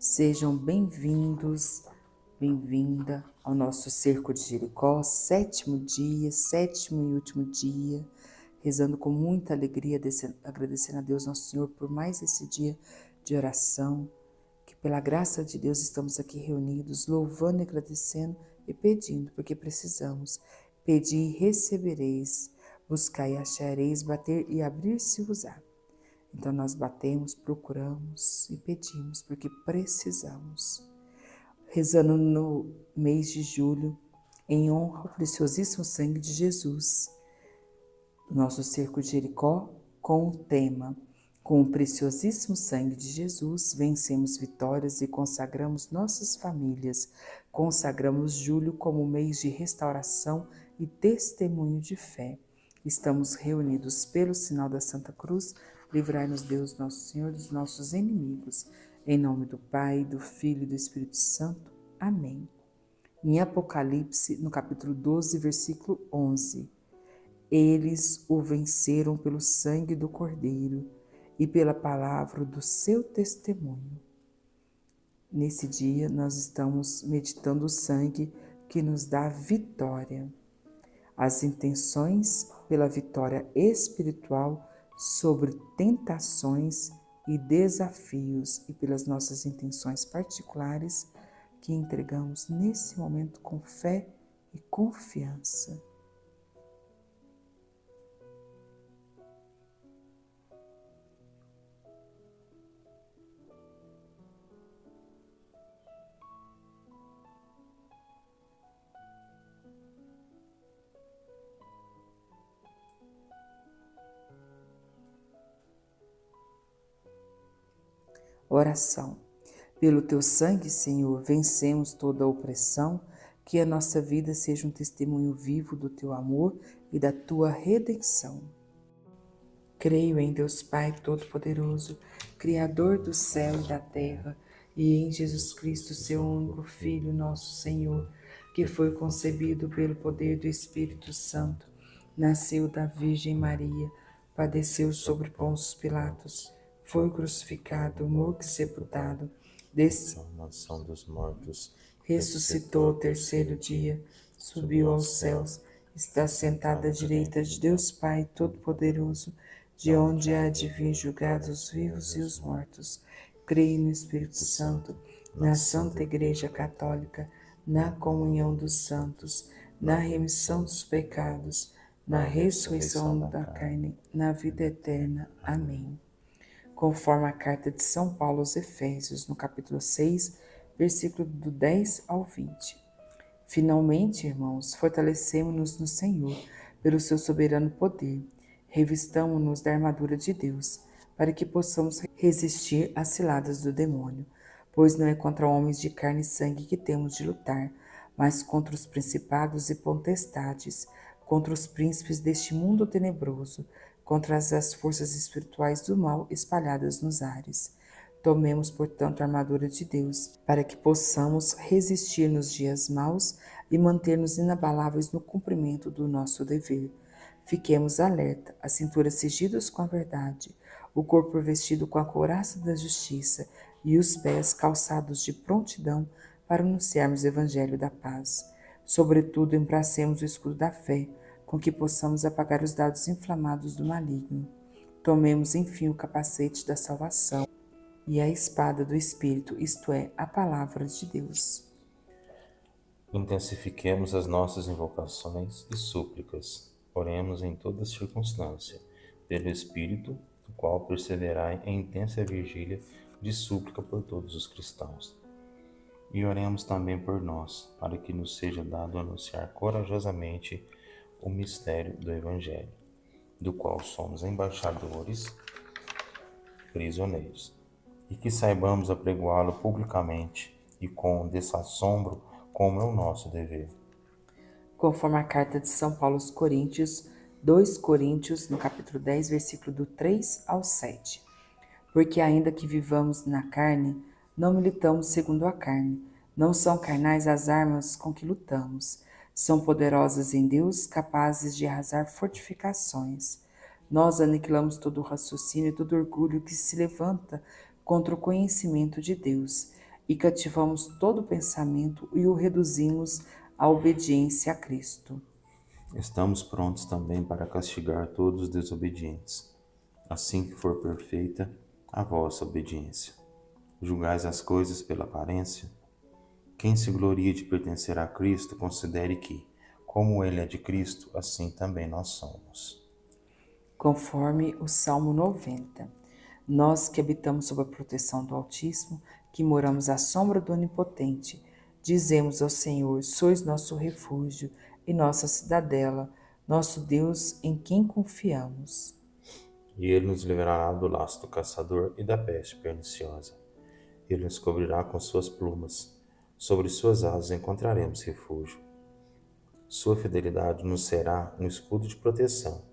Sejam bem-vindos, bem-vinda ao nosso Cerco de Jericó, sétimo e último dia, rezando com muita alegria, agradecendo a Deus nosso Senhor por mais esse dia de oração, que pela graça de Deus estamos aqui reunidos, louvando e agradecendo e pedindo, porque precisamos. Pedi e recebereis, buscai e achareis, bater e abrir-se-vos-á. Então nós batemos, procuramos e pedimos porque precisamos. Rezando no mês de julho, em honra ao preciosíssimo sangue de Jesus, o nosso Cerco de Jericó com o tema: com o preciosíssimo sangue de Jesus, vencemos vitórias e consagramos nossas famílias. Consagramos julho como mês de restauração e testemunho de fé. Estamos reunidos pelo sinal da Santa Cruz. Livrai-nos, Deus, nosso Senhor, dos nossos inimigos. Em nome do Pai, do Filho e do Espírito Santo. Amém. Em Apocalipse, no capítulo 12, versículo 11. Eles o venceram pelo sangue do Cordeiro e pela palavra do seu testemunho. Nesse dia, nós estamos meditando o sangue que nos dá vitória. As intenções pela vitória espiritual sobre tentações e desafios e pelas nossas intenções particulares que entregamos nesse momento com fé e confiança. Oração. Pelo teu sangue, Senhor, vencemos toda a opressão, que a nossa vida seja um testemunho vivo do teu amor e da tua redenção. Creio em Deus Pai Todo-Poderoso, Criador do céu e da terra, e em Jesus Cristo, seu único Filho, nosso Senhor, que foi concebido pelo poder do Espírito Santo, nasceu da Virgem Maria, padeceu sobre Pôncio Pilatos, foi crucificado, morto e sepultado, desceu à mansão dos mortos, ressuscitou ao terceiro dia, subiu aos céus, está sentado à direita de Deus Pai Todo-Poderoso, de onde há de vir julgar os vivos e os mortos. Creio no Espírito Santo, na Santa Igreja Católica, na comunhão dos santos, na remissão dos pecados, na ressurreição da carne, na vida eterna. Amém. Conforme a carta de São Paulo aos Efésios, no capítulo 6, versículo do 10 ao 20. Finalmente, irmãos, fortalecemos-nos no Senhor, pelo seu soberano poder. Revistamo-nos da armadura de Deus, para que possamos resistir às ciladas do demônio. Pois não é contra homens de carne e sangue que temos de lutar, mas contra os principados e potestades, contra os príncipes deste mundo tenebroso, contra as forças espirituais do mal espalhadas nos ares. Tomemos, portanto, a armadura de Deus, para que possamos resistir nos dias maus e manter-nos inabaláveis no cumprimento do nosso dever. Fiquemos alerta, a cintura cingidos com a verdade, o corpo vestido com a couraça da justiça e os pés calçados de prontidão para anunciarmos o evangelho da paz. Sobretudo, embracemos o escudo da fé, com que possamos apagar os dardos inflamados do maligno. Tomemos, enfim, o capacete da salvação e a espada do Espírito, isto é, a palavra de Deus. Intensifiquemos as nossas invocações e súplicas. Oremos em toda circunstância, pelo Espírito, o qual perseverai em intensa vigília de súplica por todos os cristãos. E oremos também por nós, para que nos seja dado anunciar corajosamente o mistério do Evangelho, do qual somos embaixadores, prisioneiros, e que saibamos apregoá-lo publicamente e com desassombro, como é o nosso dever. Conforme a carta de São Paulo aos Coríntios, 2 Coríntios, no capítulo 10, versículo do 3 ao 7. Porque ainda que vivamos na carne, não militamos segundo a carne. Não são carnais as armas com que lutamos. São poderosas em Deus, capazes de arrasar fortificações. Nós aniquilamos todo o raciocínio e todo orgulho que se levanta contra o conhecimento de Deus, e cativamos todo pensamento e o reduzimos à obediência a Cristo. Estamos prontos também para castigar todos os desobedientes, assim que for perfeita a vossa obediência. Julgais as coisas pela aparência? Quem se gloria de pertencer a Cristo, considere que, como ele é de Cristo, assim também nós somos. Conforme o Salmo 90. Nós que habitamos sob a proteção do Altíssimo, que moramos à sombra do Onipotente, dizemos ao Senhor: sois nosso refúgio e nossa cidadela, nosso Deus em quem confiamos. E ele nos livrará do laço do caçador e da peste perniciosa. Ele nos cobrirá com suas plumas. Sobre suas asas encontraremos refúgio. Sua fidelidade nos será um escudo de proteção.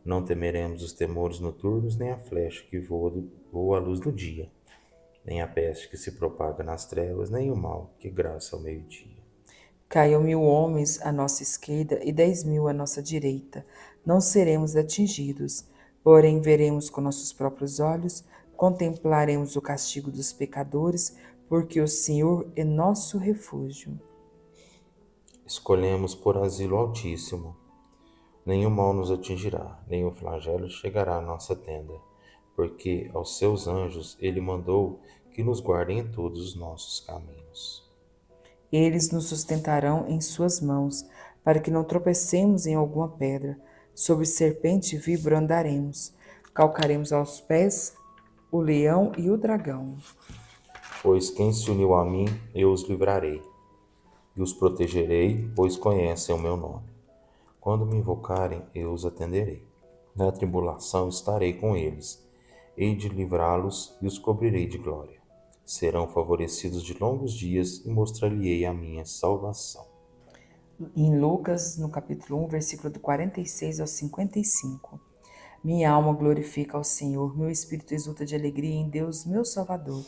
Não temeremos os temores noturnos, nem a flecha que voa à luz do dia, nem a peste que se propaga nas trevas, nem o mal que graça ao meio-dia. Caiam 1000 homens à nossa esquerda e 10.000 à nossa direita. Não seremos atingidos, porém veremos com nossos próprios olhos, contemplaremos o castigo dos pecadores, porque o Senhor é nosso refúgio. Escolhemos por asilo Altíssimo. Nenhum mal nos atingirá, nenhum flagelo chegará à nossa tenda, porque aos seus anjos ele mandou que nos guardem em todos os nossos caminhos. Eles nos sustentarão em suas mãos, para que não tropecemos em alguma pedra. Sobre serpente e víbora andaremos, calcaremos aos pés o leão e o dragão. Pois quem se uniu a mim, eu os livrarei, e os protegerei, pois conhecem o meu nome. Quando me invocarem, eu os atenderei. Na tribulação estarei com eles, hei de livrá-los e os cobrirei de glória. Serão favorecidos de longos dias e mostrar-lhe-ei a minha salvação. Em Lucas, no capítulo 1, versículo do 46 ao 55. Minha alma glorifica ao Senhor, meu espírito exulta de alegria em Deus, meu Salvador,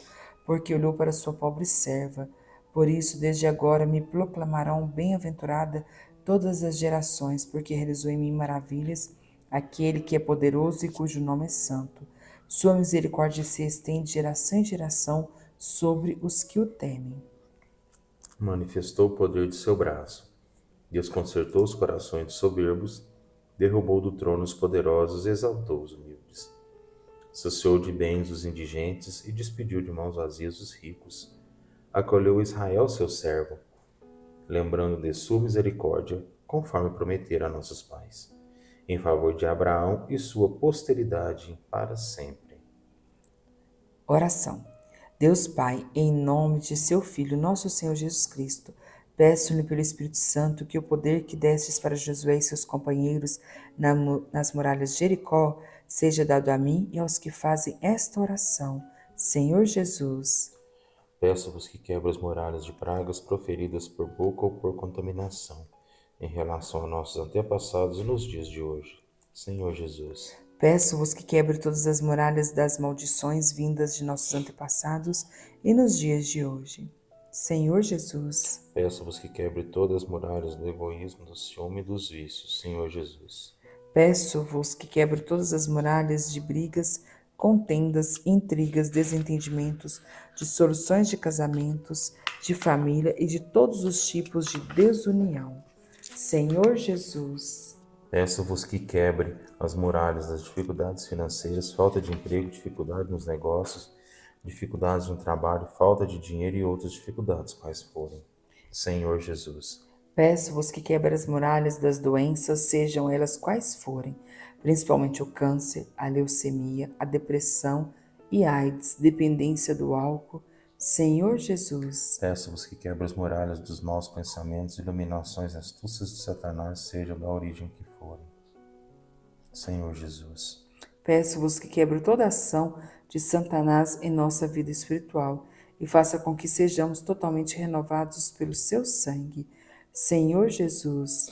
porque olhou para sua pobre serva. Por isso, desde agora me proclamarão bem-aventurada todas as gerações, porque realizou em mim maravilhas aquele que é poderoso e cujo nome é santo. Sua misericórdia se estende de geração em geração sobre os que o temem. Manifestou o poder de seu braço. Deus consertou os corações dos soberbos, derrubou do trono os poderosos e exaltou os humildes. Saciou de bens os indigentes e despediu de mãos vazias os ricos. Acolheu Israel, seu servo, lembrando de sua misericórdia, conforme prometera a nossos pais, em favor de Abraão e sua posteridade para sempre. Oração. Deus Pai, em nome de seu Filho, nosso Senhor Jesus Cristo, peço-lhe pelo Espírito Santo que o poder que destes para Josué e seus companheiros nas muralhas de Jericó seja dado a mim e aos que fazem esta oração. Senhor Jesus. Peço-vos que quebre as muralhas de pragas proferidas por boca ou por contaminação, em relação a nossos antepassados e nos dias de hoje. Senhor Jesus. Peço-vos que quebre todas as muralhas das maldições vindas de nossos antepassados e nos dias de hoje. Senhor Jesus. Peço-vos que quebre todas as muralhas do egoísmo, do ciúme e dos vícios. Senhor Jesus. Peço-vos que quebre todas as muralhas de brigas, contendas, intrigas, desentendimentos, dissoluções de casamentos, de família e de todos os tipos de desunião. Senhor Jesus. Peço-vos que quebre as muralhas das dificuldades financeiras, falta de emprego, dificuldade nos negócios, dificuldades no trabalho, falta de dinheiro e outras dificuldades, quais forem. Senhor Jesus. Peço-vos que quebre as muralhas das doenças, sejam elas quais forem, principalmente o câncer, a leucemia, a depressão e a AIDS, dependência do álcool. Senhor Jesus. Peço-vos que quebre as muralhas dos maus pensamentos, iluminações e astúcias de Satanás, sejam da origem que forem. Senhor Jesus. Peço-vos que quebre toda ação de Satanás em nossa vida espiritual e faça com que sejamos totalmente renovados pelo seu sangue. Senhor Jesus.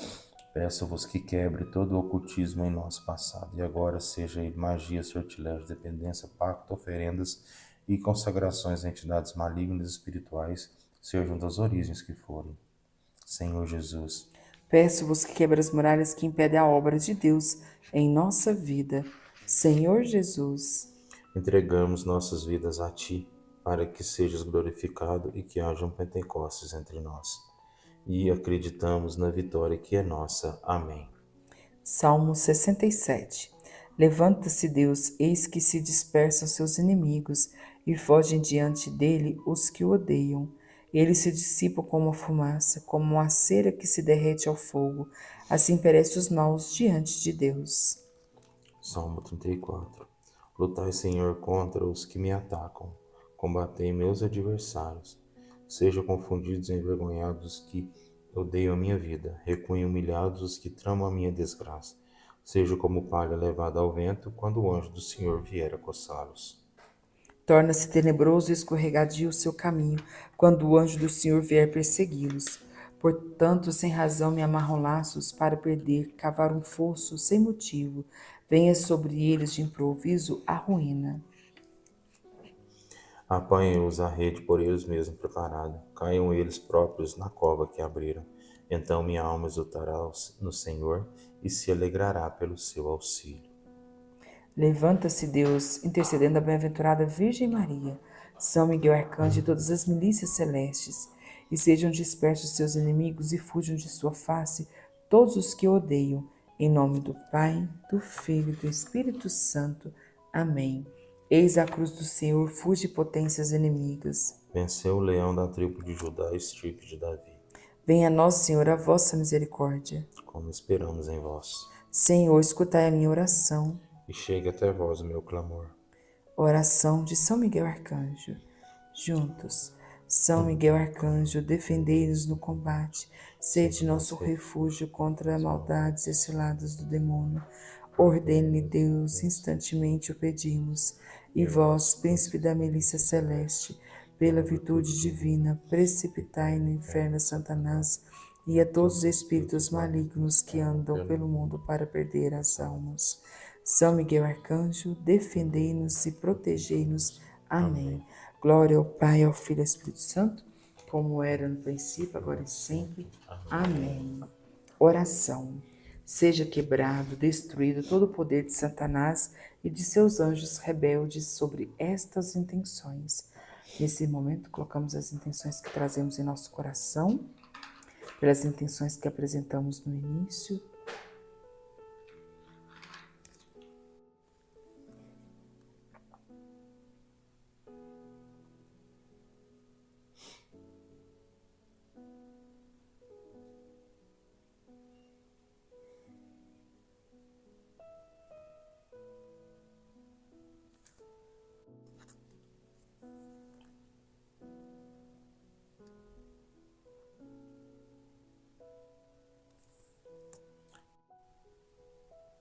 Peço-vos que quebre todo o ocultismo em nosso passado e agora seja ele magia, sortilégio, dependência, pacto, oferendas e consagrações a entidades malignas e espirituais, sejam das origens que forem. Senhor Jesus. Peço-vos que quebre as muralhas que impedem a obra de Deus em nossa vida. Senhor Jesus. Entregamos nossas vidas a Ti, para que sejas glorificado e que haja um Pentecostes entre nós. E acreditamos na vitória que é nossa. Amém. Salmo 67. Levanta-se Deus, eis que se dispersam seus inimigos, e fogem diante dele os que o odeiam. Eles se dissipam como a fumaça, como a cera que se derrete ao fogo. Assim perecem os maus diante de Deus. Salmo 34. Lutai, Senhor, contra os que me atacam. Combatei meus adversários. Sejam confundidos e envergonhados os que odeiam a minha vida. Recuem humilhados os que tramam a minha desgraça. Seja como palha levada ao vento quando o anjo do Senhor vier a coçá-los. Torna-se tenebroso e escorregadio o seu caminho, quando o anjo do Senhor vier persegui-los. Portanto, sem razão me amarram laços para perder, cavar um fosso sem motivo. Venha sobre eles de improviso a ruína. Apanhem-os a rede por eles mesmos preparada. Caiam eles próprios na cova que abriram. Então minha alma exultará no Senhor e se alegrará pelo seu auxílio. Levanta-se Deus, intercedendo a bem-aventurada Virgem Maria, São Miguel Arcanjo e todas as milícias celestes, e sejam dispersos seus inimigos e fujam de sua face todos os que o odeiam. Em nome do Pai, do Filho e do Espírito Santo. Amém. Eis a cruz do Senhor, fuge potências inimigas. Venceu o leão da tribo de Judá, estirpe de Davi. Venha a nós, Senhor, a vossa misericórdia. Como esperamos em vós. Senhor, escutai a minha oração. E chegue até vós o meu clamor. Oração de São Miguel Arcanjo. Juntos. São Miguel Arcanjo, defendei-nos no combate. Sede nosso refúgio contra as maldades e ciladas do demônio. Ordene Deus, instantemente o pedimos. E vós, príncipe da milícia celeste, pela virtude divina, precipitai no inferno Satanás e a todos os espíritos malignos que andam pelo mundo para perder as almas. São Miguel Arcanjo, defendei-nos e protegei-nos. Amém. Glória ao Pai, ao Filho e ao Espírito Santo, como era no princípio, agora e sempre. Amém. Oração. Seja quebrado, destruído todo o poder de Satanás e de seus anjos rebeldes sobre estas intenções. Nesse momento, colocamos as intenções que trazemos em nosso coração, pelas intenções que apresentamos no início.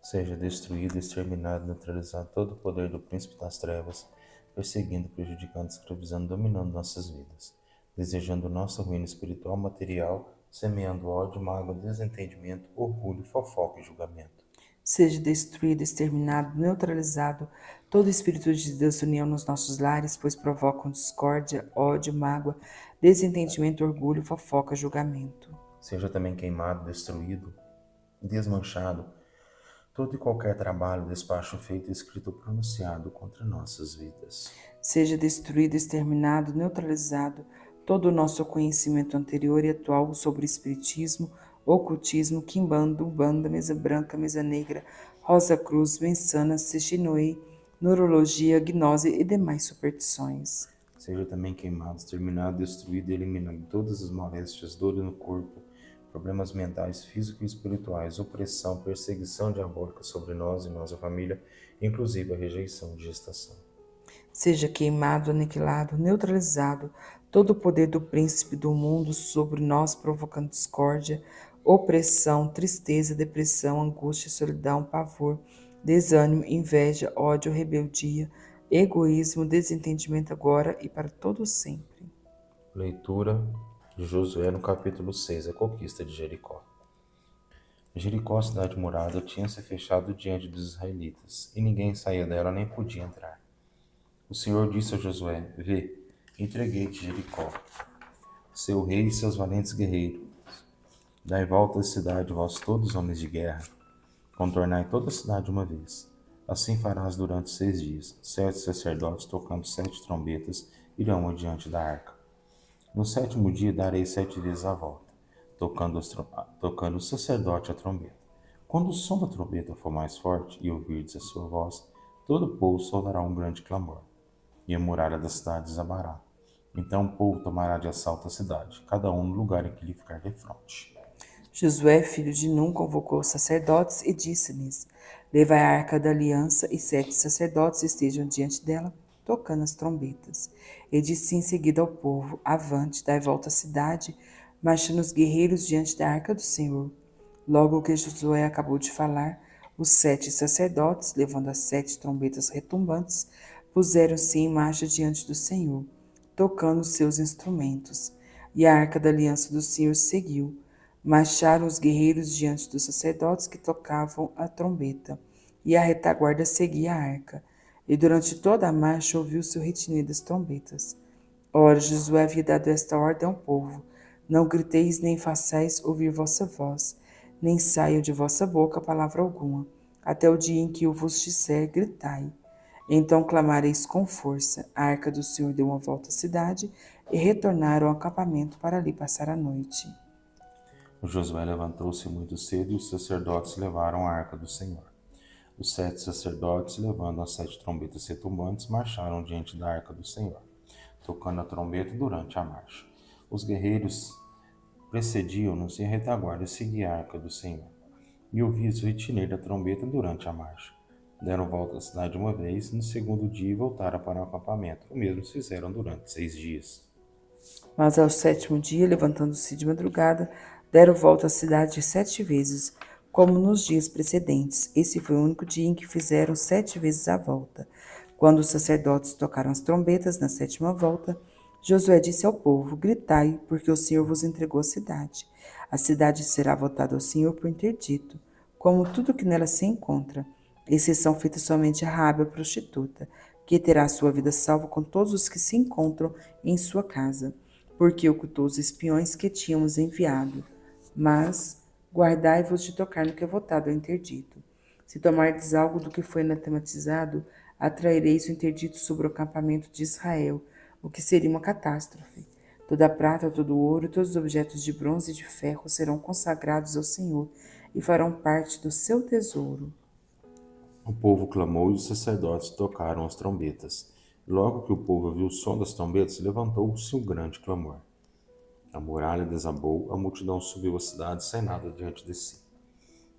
Seja destruído, exterminado, neutralizado todo o poder do príncipe das trevas, perseguindo, prejudicando, escravizando, dominando nossas vidas, desejando nossa ruína espiritual, material, semeando ódio, mágoa, desentendimento, orgulho, fofoca e julgamento. Seja destruído, exterminado, neutralizado todo espírito de desunião nos nossos lares, pois provocam discórdia, ódio, mágoa, desentendimento, orgulho, fofoca, julgamento. Seja também queimado, destruído, desmanchado, todo e qualquer trabalho, despacho feito, escrito ou pronunciado contra nossas vidas. Seja destruído, exterminado, neutralizado todo o nosso conhecimento anterior e atual sobre o espiritismo, ocultismo, quimbanda, umbanda, mesa branca, mesa negra, rosa cruz, mensana, sexinoe, neurologia, gnose e demais superstições. Seja também queimado, exterminado, destruído e eliminado todas as moléstias, dores no corpo, problemas mentais, físicos e espirituais, opressão, perseguição diabólica sobre nós e nossa família, inclusive a rejeição de gestação. Seja queimado, aniquilado, neutralizado todo o poder do príncipe do mundo sobre nós, provocando discórdia, opressão, tristeza, depressão, angústia, solidão, pavor, desânimo, inveja, ódio, rebeldia, egoísmo, desentendimento agora e para todo sempre. Leitura de Josué no capítulo 6, a conquista de Jericó. Jericó, cidade murada, tinha se fechado diante dos israelitas, e ninguém saía dela nem podia entrar. O Senhor disse a Josué: Vê, entreguei-te Jericó, seu rei e seus valentes guerreiros. Dai volta à cidade, vós todos homens de guerra. Contornai toda a cidade uma vez. Assim farás durante 6 dias, 7 sacerdotes tocando 7 trombetas, irão adiante da arca. No 7º dia darei 7 vezes a volta, tocando o sacerdote a trombeta. Quando o som da trombeta for mais forte e ouvirdes a sua voz, todo o povo soltará um grande clamor, e a muralha da cidade desabará. Então o povo tomará de assalto a cidade, cada um no lugar em que lhe ficar defronte. Josué, filho de Num, convocou os sacerdotes e disse-lhes: Levai a arca da aliança, e 7 sacerdotes estejam diante dela, tocando as trombetas. E disse em seguida ao povo: Avante, dai volta à cidade, marchando os guerreiros diante da arca do Senhor. Logo que Josué acabou de falar, os 7 sacerdotes, levando as 7 trombetas retumbantes, puseram-se em marcha diante do Senhor, tocando seus instrumentos. E a arca da aliança do Senhor seguiu. Marcharam os guerreiros diante dos sacerdotes que tocavam a trombeta, e a retaguarda seguia a arca. E durante toda a marcha ouviu-se o retinir das trombetas. Ora, Josué havia dado esta ordem ao povo: Não griteis nem façais ouvir vossa voz, nem saia de vossa boca palavra alguma, até o dia em que eu vos disser: gritai. Então clamareis com força. A arca do Senhor deu uma volta à cidade e retornaram ao acampamento para ali passar a noite. Josué levantou-se muito cedo e os sacerdotes levaram a arca do Senhor. Os 7 sacerdotes, levando as 7 trombetas retumbantes, marcharam diante da arca do Senhor, tocando a trombeta durante a marcha. Os guerreiros precediam-nos e a retaguarda seguia a arca do Senhor. E ouvi-se o retinir da trombeta durante a marcha. Deram volta à cidade uma vez, no 2º dia e voltaram para o acampamento. O mesmo fizeram durante 6 dias. Mas ao 7º dia, levantando-se de madrugada, deram volta à cidade 7 vezes, como nos dias precedentes. Esse foi o único dia em que fizeram 7 vezes a volta. Quando os sacerdotes tocaram as trombetas na 7ª volta, Josué disse ao povo: Gritai, porque o Senhor vos entregou a cidade. A cidade será votada ao Senhor por interdito, como tudo que nela se encontra, exceção feita somente a Raabe, a prostituta, que terá sua vida salva com todos os que se encontram em sua casa, porque ocultou os espiões que tínhamos enviado. Mas guardai-vos de tocar no que é votado ao interdito. Se tomardes algo do que foi anatematizado, atraireis o interdito sobre o acampamento de Israel, o que seria uma catástrofe. Toda a prata, todo o ouro e todos os objetos de bronze e de ferro serão consagrados ao Senhor e farão parte do seu tesouro. O povo clamou e os sacerdotes tocaram as trombetas. Logo que o povo ouviu o som das trombetas, levantou-se um grande clamor. A muralha desabou, a multidão subiu a cidade sem nada diante de si.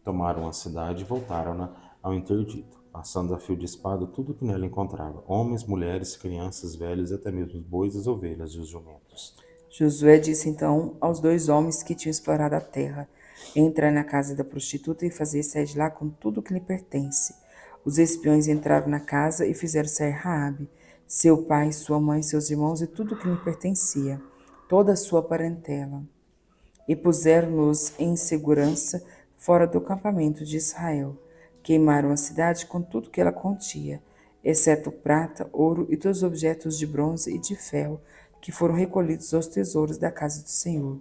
Tomaram a cidade e voltaram-na ao interdito, passando a fio de espada tudo o que nela encontrava: homens, mulheres, crianças, velhos e até mesmo os bois, as ovelhas e os jumentos. Josué disse então aos 2 homens que tinham explorado a terra: Entrai na casa da prostituta e fazei sair de lá com tudo o que lhe pertence. Os espiões entraram na casa e fizeram sair Raabe, seu pai, sua mãe, seus irmãos e tudo o que lhe pertencia, toda a sua parentela, e puseram-nos em segurança fora do acampamento de Israel. Queimaram a cidade com tudo que ela continha, exceto prata, ouro e todos os objetos de bronze e de ferro que foram recolhidos aos tesouros da casa do Senhor.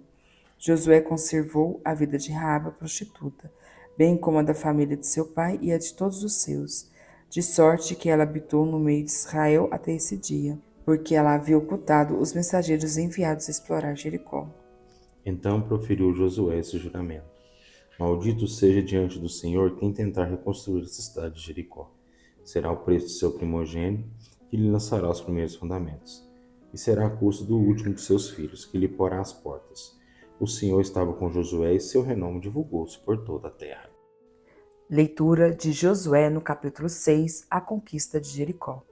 Josué conservou a vida de Raabe, a prostituta, bem como a da família de seu pai e a de todos os seus, de sorte que ela habitou no meio de Israel até esse dia, porque ela havia ocultado os mensageiros enviados a explorar Jericó. Então proferiu Josué esse juramento: Maldito seja diante do Senhor quem tentar reconstruir essa cidade de Jericó. Será o preço de seu primogênito que lhe lançará os primeiros fundamentos, e será a custo do último de seus filhos, que lhe porá as portas. O Senhor estava com Josué e seu renome divulgou-se por toda a terra. Leitura de Josué no capítulo 6, a conquista de Jericó.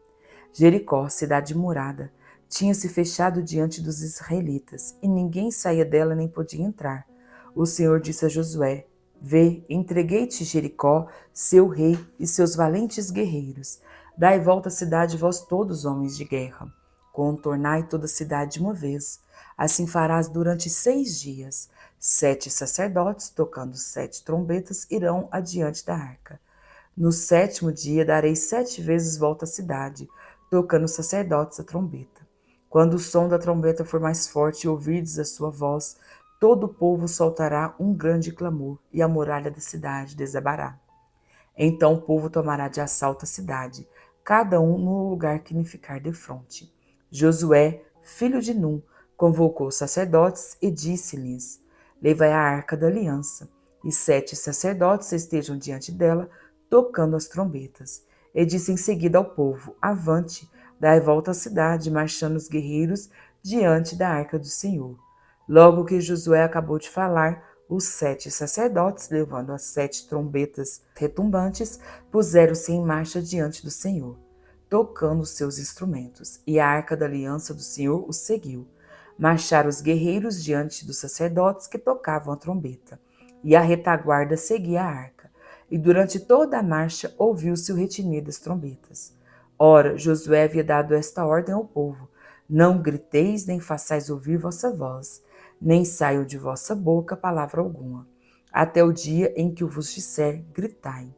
Jericó, cidade murada, tinha se fechado diante dos israelitas, e ninguém saía dela nem podia entrar. O Senhor disse a Josué: Vê, entreguei-te Jericó, seu rei e seus valentes guerreiros. Dai volta à cidade, vós todos, homens de guerra. Contornai toda a cidade de uma vez. Assim farás durante 6 dias. 7 sacerdotes, tocando 7 trombetas, irão adiante da arca. No 7º dia darei 7 vezes volta à cidade, tocando os sacerdotes a trombeta. Quando o som da trombeta for mais forte e ouvirdes a sua voz, todo o povo soltará um grande clamor, e a muralha da cidade desabará. Então o povo tomará de assalto a cidade, cada um no lugar que lhe ficar defronte. Josué, filho de Num, convocou os sacerdotes e disse-lhes: Levai a arca da aliança, e 7 sacerdotes estejam diante dela, tocando as trombetas. E disse em seguida ao povo: Avante, dai volta à cidade, marchando os guerreiros diante da arca do Senhor. Logo que Josué acabou de falar, os 7 sacerdotes, levando as 7 trombetas retumbantes, puseram-se em marcha diante do Senhor, tocando os seus instrumentos, e a arca da aliança do Senhor os seguiu. Marcharam os guerreiros diante dos sacerdotes que tocavam a trombeta, e a retaguarda seguia a arca. E durante toda a marcha ouviu-se o retinir das trombetas. Ora, Josué havia dado esta ordem ao povo: Não griteis, nem façais ouvir vossa voz, nem saiam de vossa boca palavra alguma, até o dia em que eu vos disser: gritai.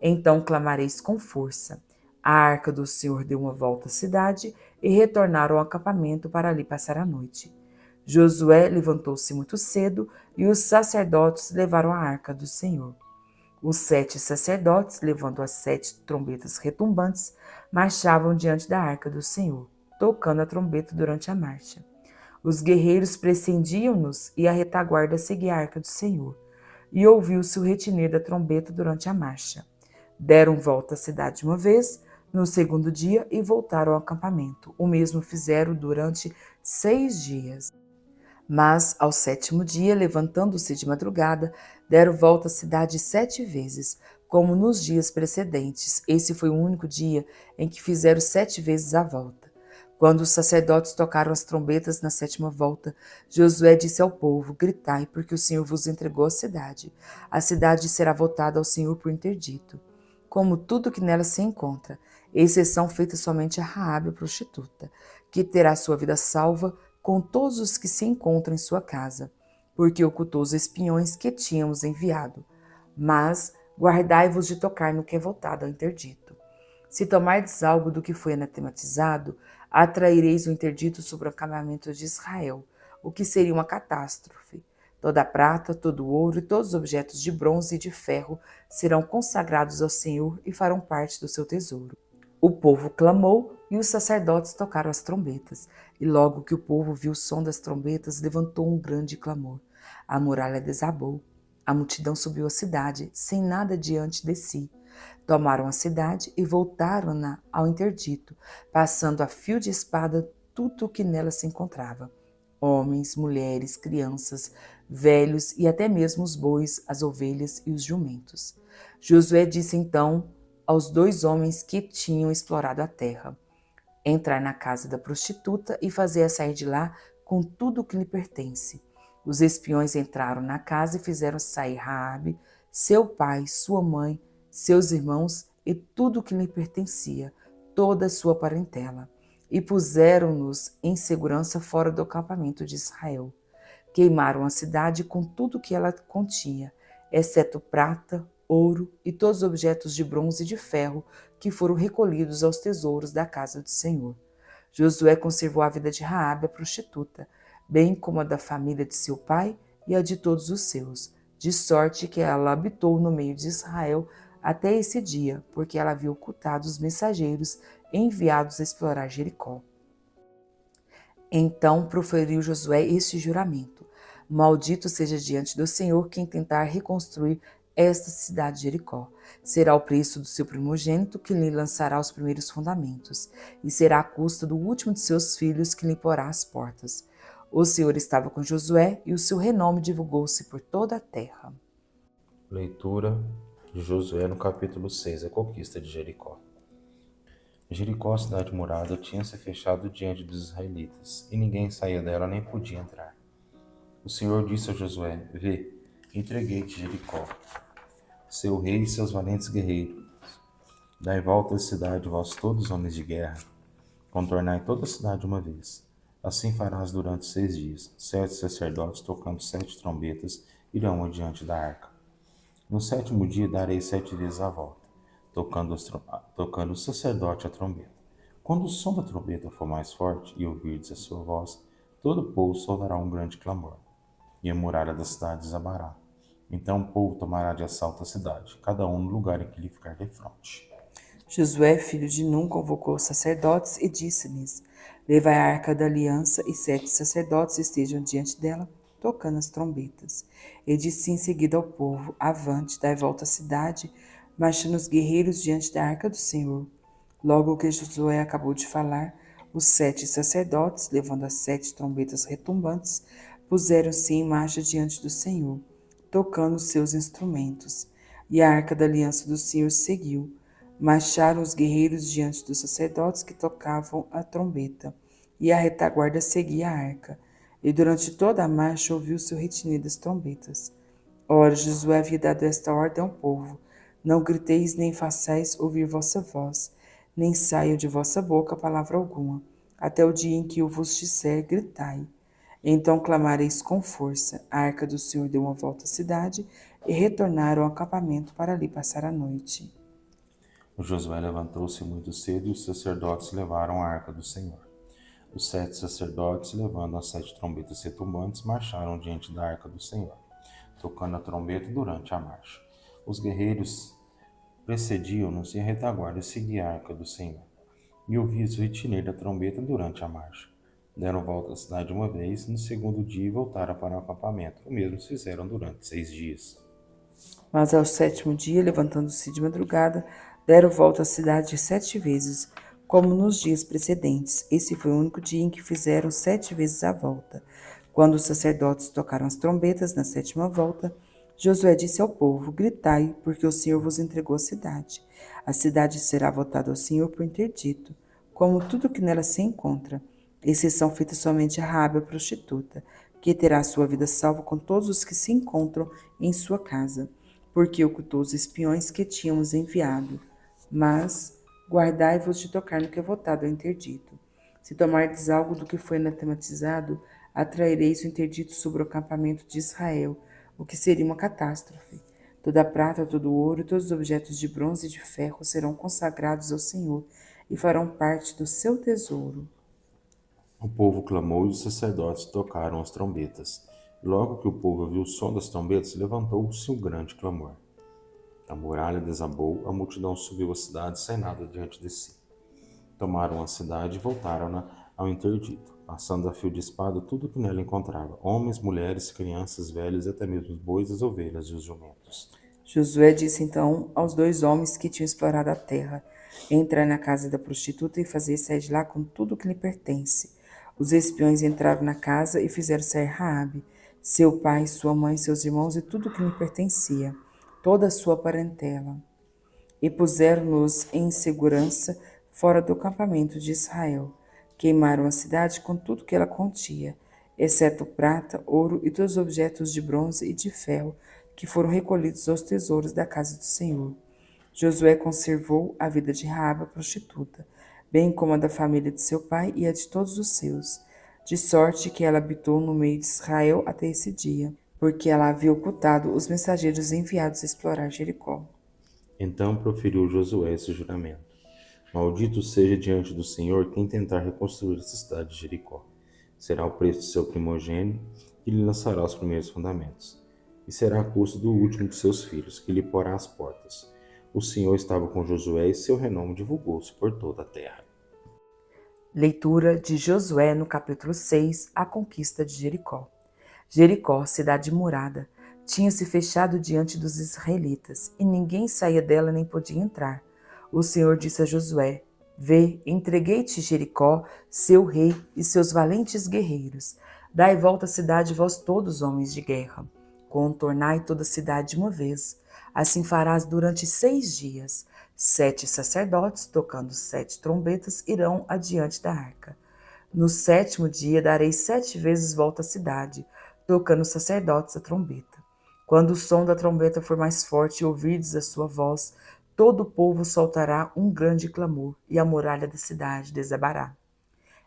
Então clamareis com força. A arca do Senhor deu uma volta à cidade e retornaram ao acampamento para ali passar a noite. Josué levantou-se muito cedo e os sacerdotes levaram a arca do Senhor. Os 7 sacerdotes, levando as 7 trombetas retumbantes, marchavam diante da arca do Senhor, tocando a trombeta durante a marcha. Os guerreiros precediam-nos e a retaguarda seguia a arca do Senhor. E ouviu-se o retinir da trombeta durante a marcha. Deram volta à cidade uma vez, no segundo dia, e voltaram ao acampamento. O mesmo fizeram durante 6 dias. Mas, ao 7º dia, levantando-se de madrugada, deram volta à cidade 7 vezes, como nos dias precedentes. Esse foi o único dia em que fizeram 7 vezes a volta. Quando os sacerdotes tocaram as trombetas na 7ª volta, Josué disse ao povo: Gritai, porque o Senhor vos entregou a cidade. A cidade será votada ao Senhor por interdito, como tudo que nela se encontra, exceção feita somente a Raabe, a prostituta, que terá sua vida salva com todos os que se encontram em sua casa, porque ocultou os espiões que tínhamos enviado. Mas guardai-vos de tocar no que é voltado ao interdito. Se tomardes algo do que foi anatematizado, atraireis o interdito sobre o acampamento de Israel, o que seria uma catástrofe. Toda a prata, todo o ouro e todos os objetos de bronze e de ferro serão consagrados ao Senhor e farão parte do seu tesouro. O povo clamou e os sacerdotes tocaram as trombetas. E logo que o povo viu o som das trombetas, levantou um grande clamor. A muralha desabou. A multidão subiu à cidade, sem nada diante de si. Tomaram a cidade e voltaram-na ao interdito, passando a fio de espada tudo o que nela se encontrava: homens, mulheres, crianças, velhos e até mesmo os bois, as ovelhas e os jumentos. Josué disse então aos 2 homens que tinham explorado a terra: Entrai na casa da prostituta e fazei-a sair de lá com tudo o que lhe pertence. Os espiões entraram na casa e fizeram sair Raabe, seu pai, sua mãe, seus irmãos e tudo o que lhe pertencia, toda a sua parentela, e puseram-nos em segurança fora do acampamento de Israel. Queimaram a cidade com tudo o que ela continha, exceto prata, ouro e todos os objetos de bronze e de ferro que foram recolhidos aos tesouros da casa do Senhor. Josué conservou a vida de Raabe, a prostituta, bem como a da família de seu pai e a de todos os seus, de sorte que ela habitou no meio de Israel até esse dia, porque ela havia ocultado os mensageiros enviados a explorar Jericó. Então proferiu Josué este juramento: Maldito seja diante do Senhor quem tentar reconstruir esta cidade de Jericó. Será o preço do seu primogênito que lhe lançará os primeiros fundamentos, e será a custa do último de seus filhos que lhe porá as portas. O Senhor estava com Josué e o seu renome divulgou-se por toda a terra. Leitura de Josué no capítulo 6, a conquista de Jericó. Jericó, a cidade murada, tinha se fechado diante dos israelitas, e ninguém saía dela nem podia entrar. O Senhor disse a Josué: Vê, entreguei-te Jericó, seu rei e seus valentes guerreiros. Dai volta à cidade, vós todos homens de guerra. Contornai toda a cidade uma vez. Assim farás durante 6 dias. 7 sacerdotes, tocando 7 trombetas, irão adiante da arca. No 7º dia darei 7 vezes a volta, tocando o sacerdote a trombeta. Quando o som da trombeta for mais forte e ouvirdes a sua voz, todo o povo soltará um grande clamor, e a muralha da cidade desabará. Então o povo tomará de assalto a cidade, cada um no lugar em que lhe ficar defronte. Josué, filho de Num, convocou os sacerdotes e disse-lhes: Levai a arca da aliança, e 7 sacerdotes estejam diante dela, tocando as trombetas. E disse em seguida ao povo: Avante, dai volta à cidade, marchando os guerreiros diante da arca do Senhor. Logo que Josué acabou de falar, os 7 sacerdotes, levando as 7 trombetas retumbantes, puseram-se em marcha diante do Senhor, tocando seus instrumentos. E a arca da aliança do Senhor seguiu. Marcharam os guerreiros diante dos sacerdotes que tocavam a trombeta, e a retaguarda seguia a arca. E durante toda a marcha ouviu-se o retinir das trombetas. Ora, Josué havia dado esta ordem ao povo: Não griteis nem façais ouvir vossa voz, nem saia de vossa boca palavra alguma, até o dia em que eu vos disser: gritai. Então clamareis com força. A arca do Senhor deu uma volta à cidade e retornaram ao acampamento para ali passar a noite. Josué levantou-se muito cedo e os sacerdotes levaram a arca do Senhor. Os 7 sacerdotes, levando as 7 trombetas retumbantes, marcharam diante da arca do Senhor, tocando a trombeta durante a marcha. Os guerreiros precediam-nos e a retaguarda seguia a arca do Senhor. E ouvi-se o retinir da trombeta durante a marcha. Deram volta à cidade uma vez, no segundo dia voltaram para o acampamento. O mesmo fizeram durante 6 dias. Mas ao 7º dia, levantando-se de madrugada, deram volta à cidade 7 vezes, como nos dias precedentes. Esse foi o único dia em que fizeram 7 vezes a volta. Quando os sacerdotes tocaram as trombetas na 7ª volta, Josué disse ao povo: Gritai, porque o Senhor vos entregou a cidade. A cidade será votada ao Senhor por interdito, como tudo que nela se encontra, exceção feita somente a Raabe, a prostituta, que terá sua vida salva com todos os que se encontram em sua casa, porque ocultou os espiões que tínhamos enviado. Mas guardai-vos de tocar no que é votado ao interdito. Se tomardes algo do que foi anatematizado, atraireis o interdito sobre o acampamento de Israel, o que seria uma catástrofe. Toda a prata, todo o ouro e todos os objetos de bronze e de ferro serão consagrados ao Senhor e farão parte do seu tesouro. O povo clamou e os sacerdotes tocaram as trombetas. Logo que o povo ouviu o som das trombetas, levantou-se um grande clamor. A muralha desabou, a multidão subiu a cidade sem nada diante de si. Tomaram a cidade e voltaram-na ao interdito, passando a fio de espada tudo o que nela encontrava: homens, mulheres, crianças, velhos e até mesmo os bois, as ovelhas e os jumentos. Josué disse então aos 2 homens que tinham explorado a terra: Entrai na casa da prostituta e fazei sair de lá com tudo o que lhe pertence. Os espiões entraram na casa e fizeram sair Raabe, seu pai, sua mãe, seus irmãos e tudo o que lhe pertencia, toda a sua parentela. E puseram-nos em segurança fora do acampamento de Israel. Queimaram a cidade com tudo que ela continha, exceto prata, ouro e todos os objetos de bronze e de ferro que foram recolhidos aos tesouros da casa do Senhor. Josué conservou a vida de Raabe, a prostituta, bem como a da família de seu pai e a de todos os seus, de sorte que ela habitou no meio de Israel até esse dia, porque ela havia ocultado os mensageiros enviados a explorar Jericó. Então proferiu Josué esse juramento: Maldito seja diante do Senhor quem tentar reconstruir essa cidade de Jericó. Será o preço de seu primogênito que lhe lançará os primeiros fundamentos, e será a custo do último de seus filhos, que lhe porá as portas. O Senhor estava com Josué e seu renome divulgou-se por toda a terra. Leitura de Josué no capítulo 6, a conquista de Jericó. Jericó, cidade murada, tinha se fechado diante dos israelitas, e ninguém saía dela nem podia entrar. O Senhor disse a Josué: Vê, entreguei-te Jericó, seu rei e seus valentes guerreiros. Dai volta à cidade, vós todos homens de guerra. Contornai toda a cidade de uma vez. Assim farás durante 6 dias. 7 sacerdotes, tocando 7 trombetas, irão adiante da arca. No 7º dia darei 7 vezes volta à cidade, tocando os sacerdotes a trombeta. Quando o som da trombeta for mais forte e ouvirdes a sua voz, todo o povo soltará um grande clamor, e a muralha da cidade desabará.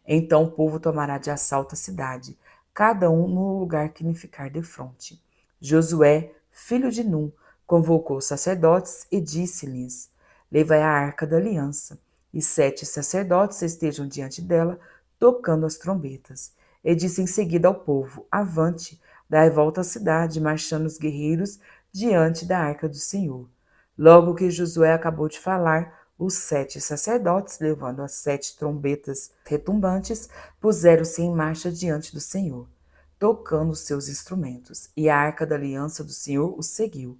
Então o povo tomará de assalto a cidade, cada um no lugar que lhe ficar defronte. Josué, filho de Num, convocou os sacerdotes e disse-lhes: Levai a arca da aliança, e 7 sacerdotes estejam diante dela, tocando as trombetas. E disse em seguida ao povo: Avante, dai volta à cidade, marchando os guerreiros diante da arca do Senhor. Logo que Josué acabou de falar, Os 7 sacerdotes, levando as 7 trombetas retumbantes, puseram-se em marcha diante do Senhor, tocando os seus instrumentos, e a arca da aliança do Senhor os seguiu.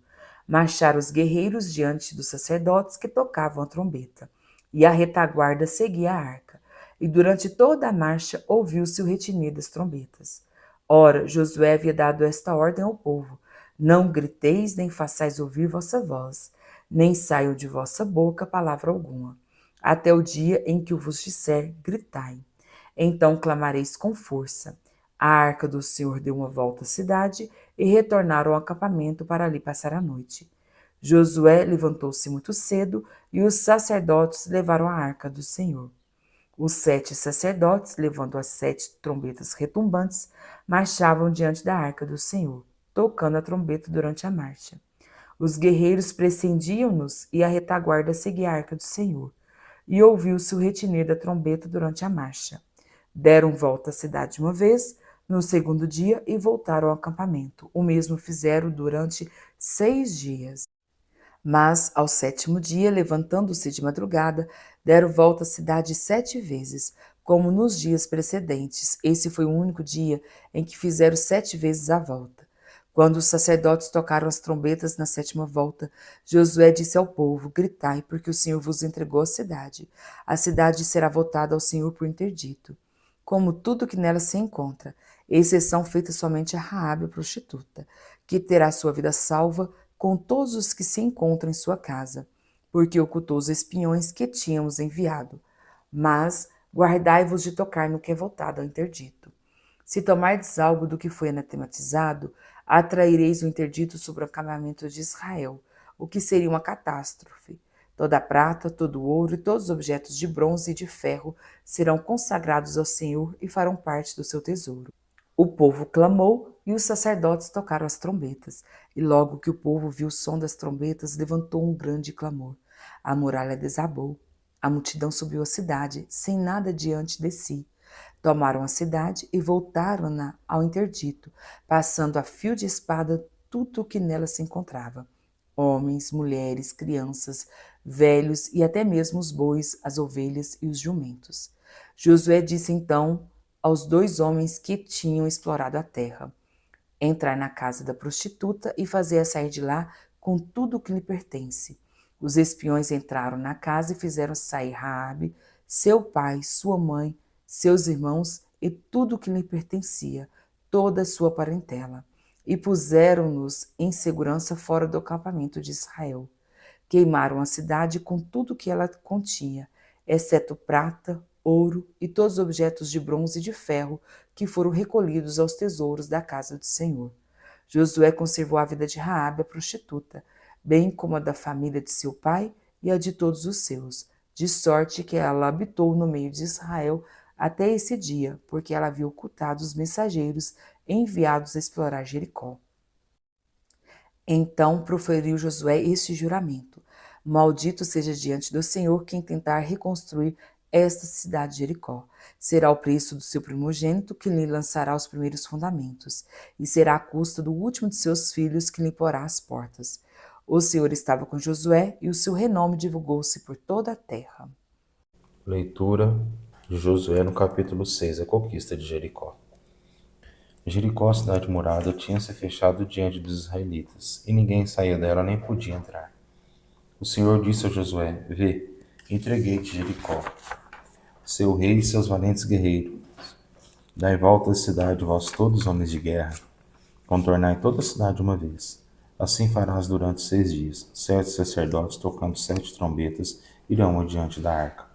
Marcharam os guerreiros diante dos sacerdotes que tocavam a trombeta, e a retaguarda seguia a arca. E durante toda a marcha ouviu-se o retinir das trombetas. Ora, Josué havia dado esta ordem ao povo: não griteis, nem façais ouvir vossa voz, nem saiam de vossa boca palavra alguma, até o dia em que eu vos disser, gritai. Então clamareis com força. A arca do Senhor deu uma volta à cidade e retornaram ao acampamento para ali passar a noite. Josué levantou-se muito cedo e os sacerdotes levaram a arca do Senhor. Os 7 sacerdotes, levando as 7 trombetas retumbantes, marchavam diante da arca do Senhor, tocando a trombeta durante a marcha. Os guerreiros precediam-nos e a retaguarda seguia a arca do Senhor. E ouviu-se o retinir da trombeta durante a marcha. Deram volta à cidade uma vez, no segundo dia, e voltaram ao acampamento. O mesmo fizeram durante 6 dias. Mas, ao 7º dia, levantando-se de madrugada, deram volta à cidade 7 vezes, como nos dias precedentes. Esse foi o único dia em que fizeram 7 vezes a volta. Quando os sacerdotes tocaram as trombetas na 7ª volta, Josué disse ao povo: gritai, porque o Senhor vos entregou a cidade. A cidade será voltada ao Senhor por interdito, como tudo que nela se encontra, exceção feita somente a Raabe, a prostituta, que terá sua vida salva com todos os que se encontram em sua casa, porque ocultou os espiões que tínhamos enviado. Mas guardai-vos de tocar no que é voltado ao interdito. Se tomardes algo do que foi anatematizado, atraireis o interdito sobre o acampamento de Israel, o que seria uma catástrofe. Toda a prata, todo o ouro e todos os objetos de bronze e de ferro serão consagrados ao Senhor e farão parte do seu tesouro. O povo clamou e os sacerdotes tocaram as trombetas. E logo que o povo viu o som das trombetas, levantou um grande clamor. A muralha desabou. A multidão subiu à cidade, sem nada diante de si. Tomaram a cidade e voltaram-na ao interdito, passando a fio de espada tudo o que nela se encontrava: homens, mulheres, crianças, velhos e até mesmo os bois, as ovelhas e os jumentos. Josué disse então aos 2 homens que tinham explorado a terra: entrar na casa da prostituta e fazer-a sair de lá com tudo o que lhe pertence. Os espiões entraram na casa e fizeram sair Raabe, seu pai, sua mãe, seus irmãos e tudo o que lhe pertencia, toda a sua parentela, e puseram-nos em segurança fora do acampamento de Israel. Queimaram a cidade com tudo o que ela continha, exceto prata, ouro e todos os objetos de bronze e de ferro que foram recolhidos aos tesouros da casa do Senhor. Josué conservou a vida de Raabe, a prostituta, bem como a da família de seu pai e a de todos os seus, de sorte que ela habitou no meio de Israel até esse dia, porque ela havia ocultado os mensageiros enviados a explorar Jericó. Então proferiu Josué este juramento: maldito seja diante do Senhor quem tentar reconstruir esta cidade de Jericó. Será o preço do seu primogênito que lhe lançará os primeiros fundamentos, e será a custa do último de seus filhos que lhe porá as portas. O Senhor estava com Josué, e o seu renome divulgou-se por toda a terra. Leitura de Josué no capítulo 6, a conquista de Jericó. Jericó, a cidade murada, tinha se fechado diante dos israelitas, e ninguém saía dela nem podia entrar. O Senhor disse a Josué: vê, entreguei-te Jericó, seu rei e seus valentes guerreiros. Dai volta à cidade, vós todos homens de guerra. Contornai toda a cidade uma vez. Assim farás durante 6 dias. 7 sacerdotes, tocando 7 trombetas, irão adiante da arca.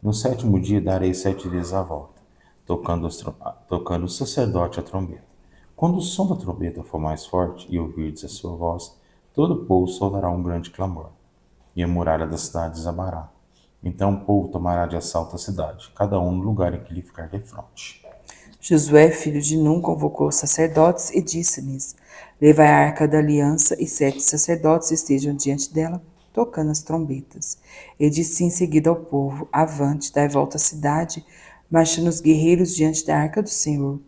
No 7º dia darei 7 vezes a volta, tocando o sacerdote a trombeta. Quando o som da trombeta for mais forte e ouvirdes a sua voz, todo o povo soltará um grande clamor, e a muralha da cidade desabará. Então o povo tomará de assalto a cidade, cada um no lugar em que lhe ficar defronte. Josué, filho de Num, convocou os sacerdotes e disse-lhes: levai a arca da aliança, e 7 sacerdotes estejam diante dela, tocando as trombetas. E disse em seguida ao povo: avante, dai volta à cidade, marchando os guerreiros diante da arca do Senhor.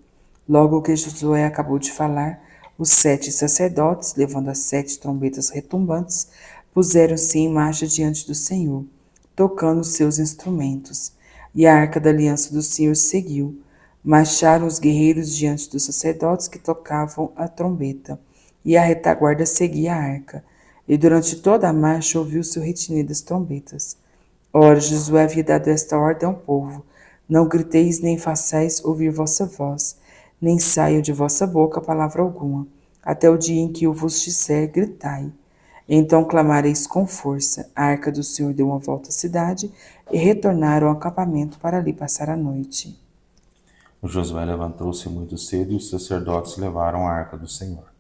Logo que Josué acabou de falar, os 7 sacerdotes, levando as 7 trombetas retumbantes, puseram-se em marcha diante do Senhor. tocando seus instrumentos. E a arca da aliança do Senhor seguiu. Marcharam os guerreiros diante dos sacerdotes que tocavam a trombeta, e a retaguarda seguia a arca. E durante toda a marcha ouviu-se o retinir das trombetas. Ora, Josué havia dado esta ordem ao povo: não griteis nem façais ouvir vossa voz, nem saia de vossa boca palavra alguma, até o dia em que eu vos disser, gritai. Então clamareis com força. A arca do Senhor deu uma volta à cidade e retornaram ao acampamento para ali passar a noite. Josué levantou-se muito cedo e os sacerdotes levaram a arca do Senhor.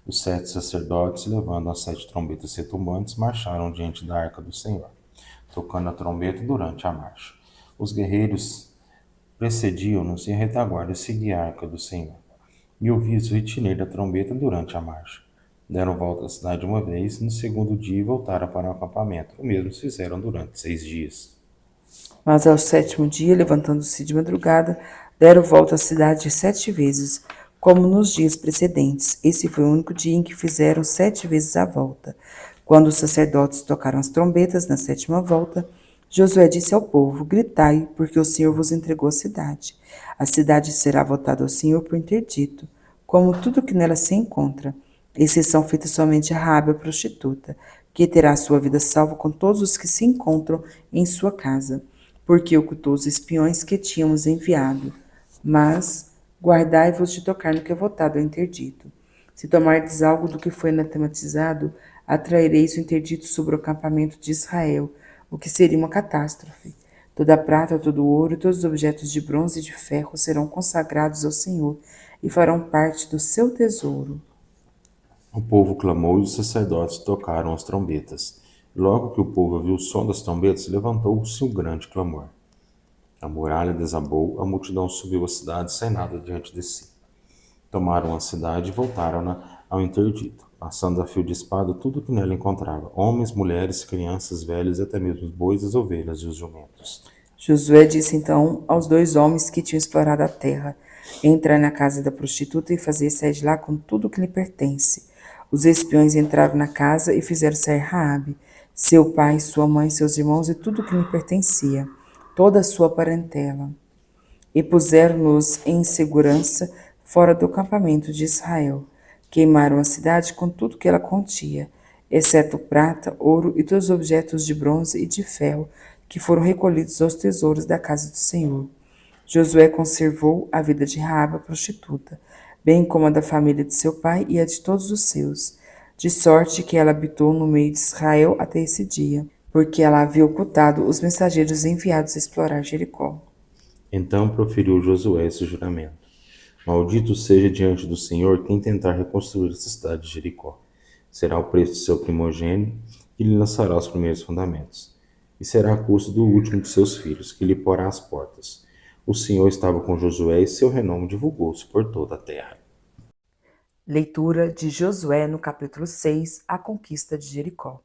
Os 7 sacerdotes, levando as 7 trombetas retumbantes, marcharam diante da arca do Senhor, tocando a trombeta durante a marcha. Os guerreiros precediam-nos e a retaguarda seguia a arca do Senhor. E ouvi-se o retinir da trombeta durante a marcha. Deram volta à cidade uma vez, no segundo dia voltaram para o acampamento. O mesmo fizeram durante 6 dias. Mas ao 7º dia, levantando-se de madrugada, deram volta à cidade 7 vezes, como nos dias precedentes. Esse foi o único dia em que fizeram 7 vezes a volta. Quando os sacerdotes tocaram as trombetas na 7ª volta, Josué disse ao povo: gritai, porque o Senhor vos entregou a cidade. A cidade será votada ao Senhor por interdito, como tudo que nela se encontra, exceção feita somente a Raabe, a prostituta, que terá sua vida salva com todos os que se encontram em sua casa, porque ocultou os espiões que tínhamos enviado. Mas guardai-vos de tocar no que é votado ao interdito. Se tomardes algo do que foi anatematizado, atraireis o interdito sobre o acampamento de Israel, o que seria uma catástrofe. Toda a prata, todo o ouro e todos os objetos de bronze e de ferro serão consagrados ao Senhor e farão parte do seu tesouro. O povo clamou e os sacerdotes tocaram as trombetas. Logo que o povo ouviu o som das trombetas, levantou-se um grande clamor. A muralha desabou, a multidão subiu a cidade sem nada diante de si. Tomaram a cidade e voltaram-na ao interdito, passando a fio de espada tudo o que nela encontrava: homens, mulheres, crianças, velhos e até mesmo os bois, as ovelhas e os jumentos. Josué disse então aos 2 homens que tinham explorado a terra: entrai na casa da prostituta e fazei sair de lá com tudo o que lhe pertence. Os espiões entraram na casa e fizeram sair Raabe, seu pai, sua mãe, seus irmãos e tudo o que lhe pertencia, toda a sua parentela, e puseram-nos em segurança fora do acampamento de Israel. Queimaram a cidade com tudo que ela continha, exceto prata, ouro e todos os objetos de bronze e de ferro que foram recolhidos aos tesouros da casa do Senhor. Josué conservou a vida de Raabe, a prostituta, bem como a da família de seu pai e a de todos os seus, de sorte que ela habitou no meio de Israel até esse dia, porque ela havia ocultado os mensageiros enviados a explorar Jericó. Então proferiu Josué esse juramento: maldito seja diante do Senhor quem tentar reconstruir essa cidade de Jericó. Será o preço de seu primogênito e lhe lançará os primeiros fundamentos. E será a custo do último de seus filhos, que lhe porá as portas. O Senhor estava com Josué e seu renome divulgou-se por toda a terra. Leitura de Josué no capítulo 6, a conquista de Jericó.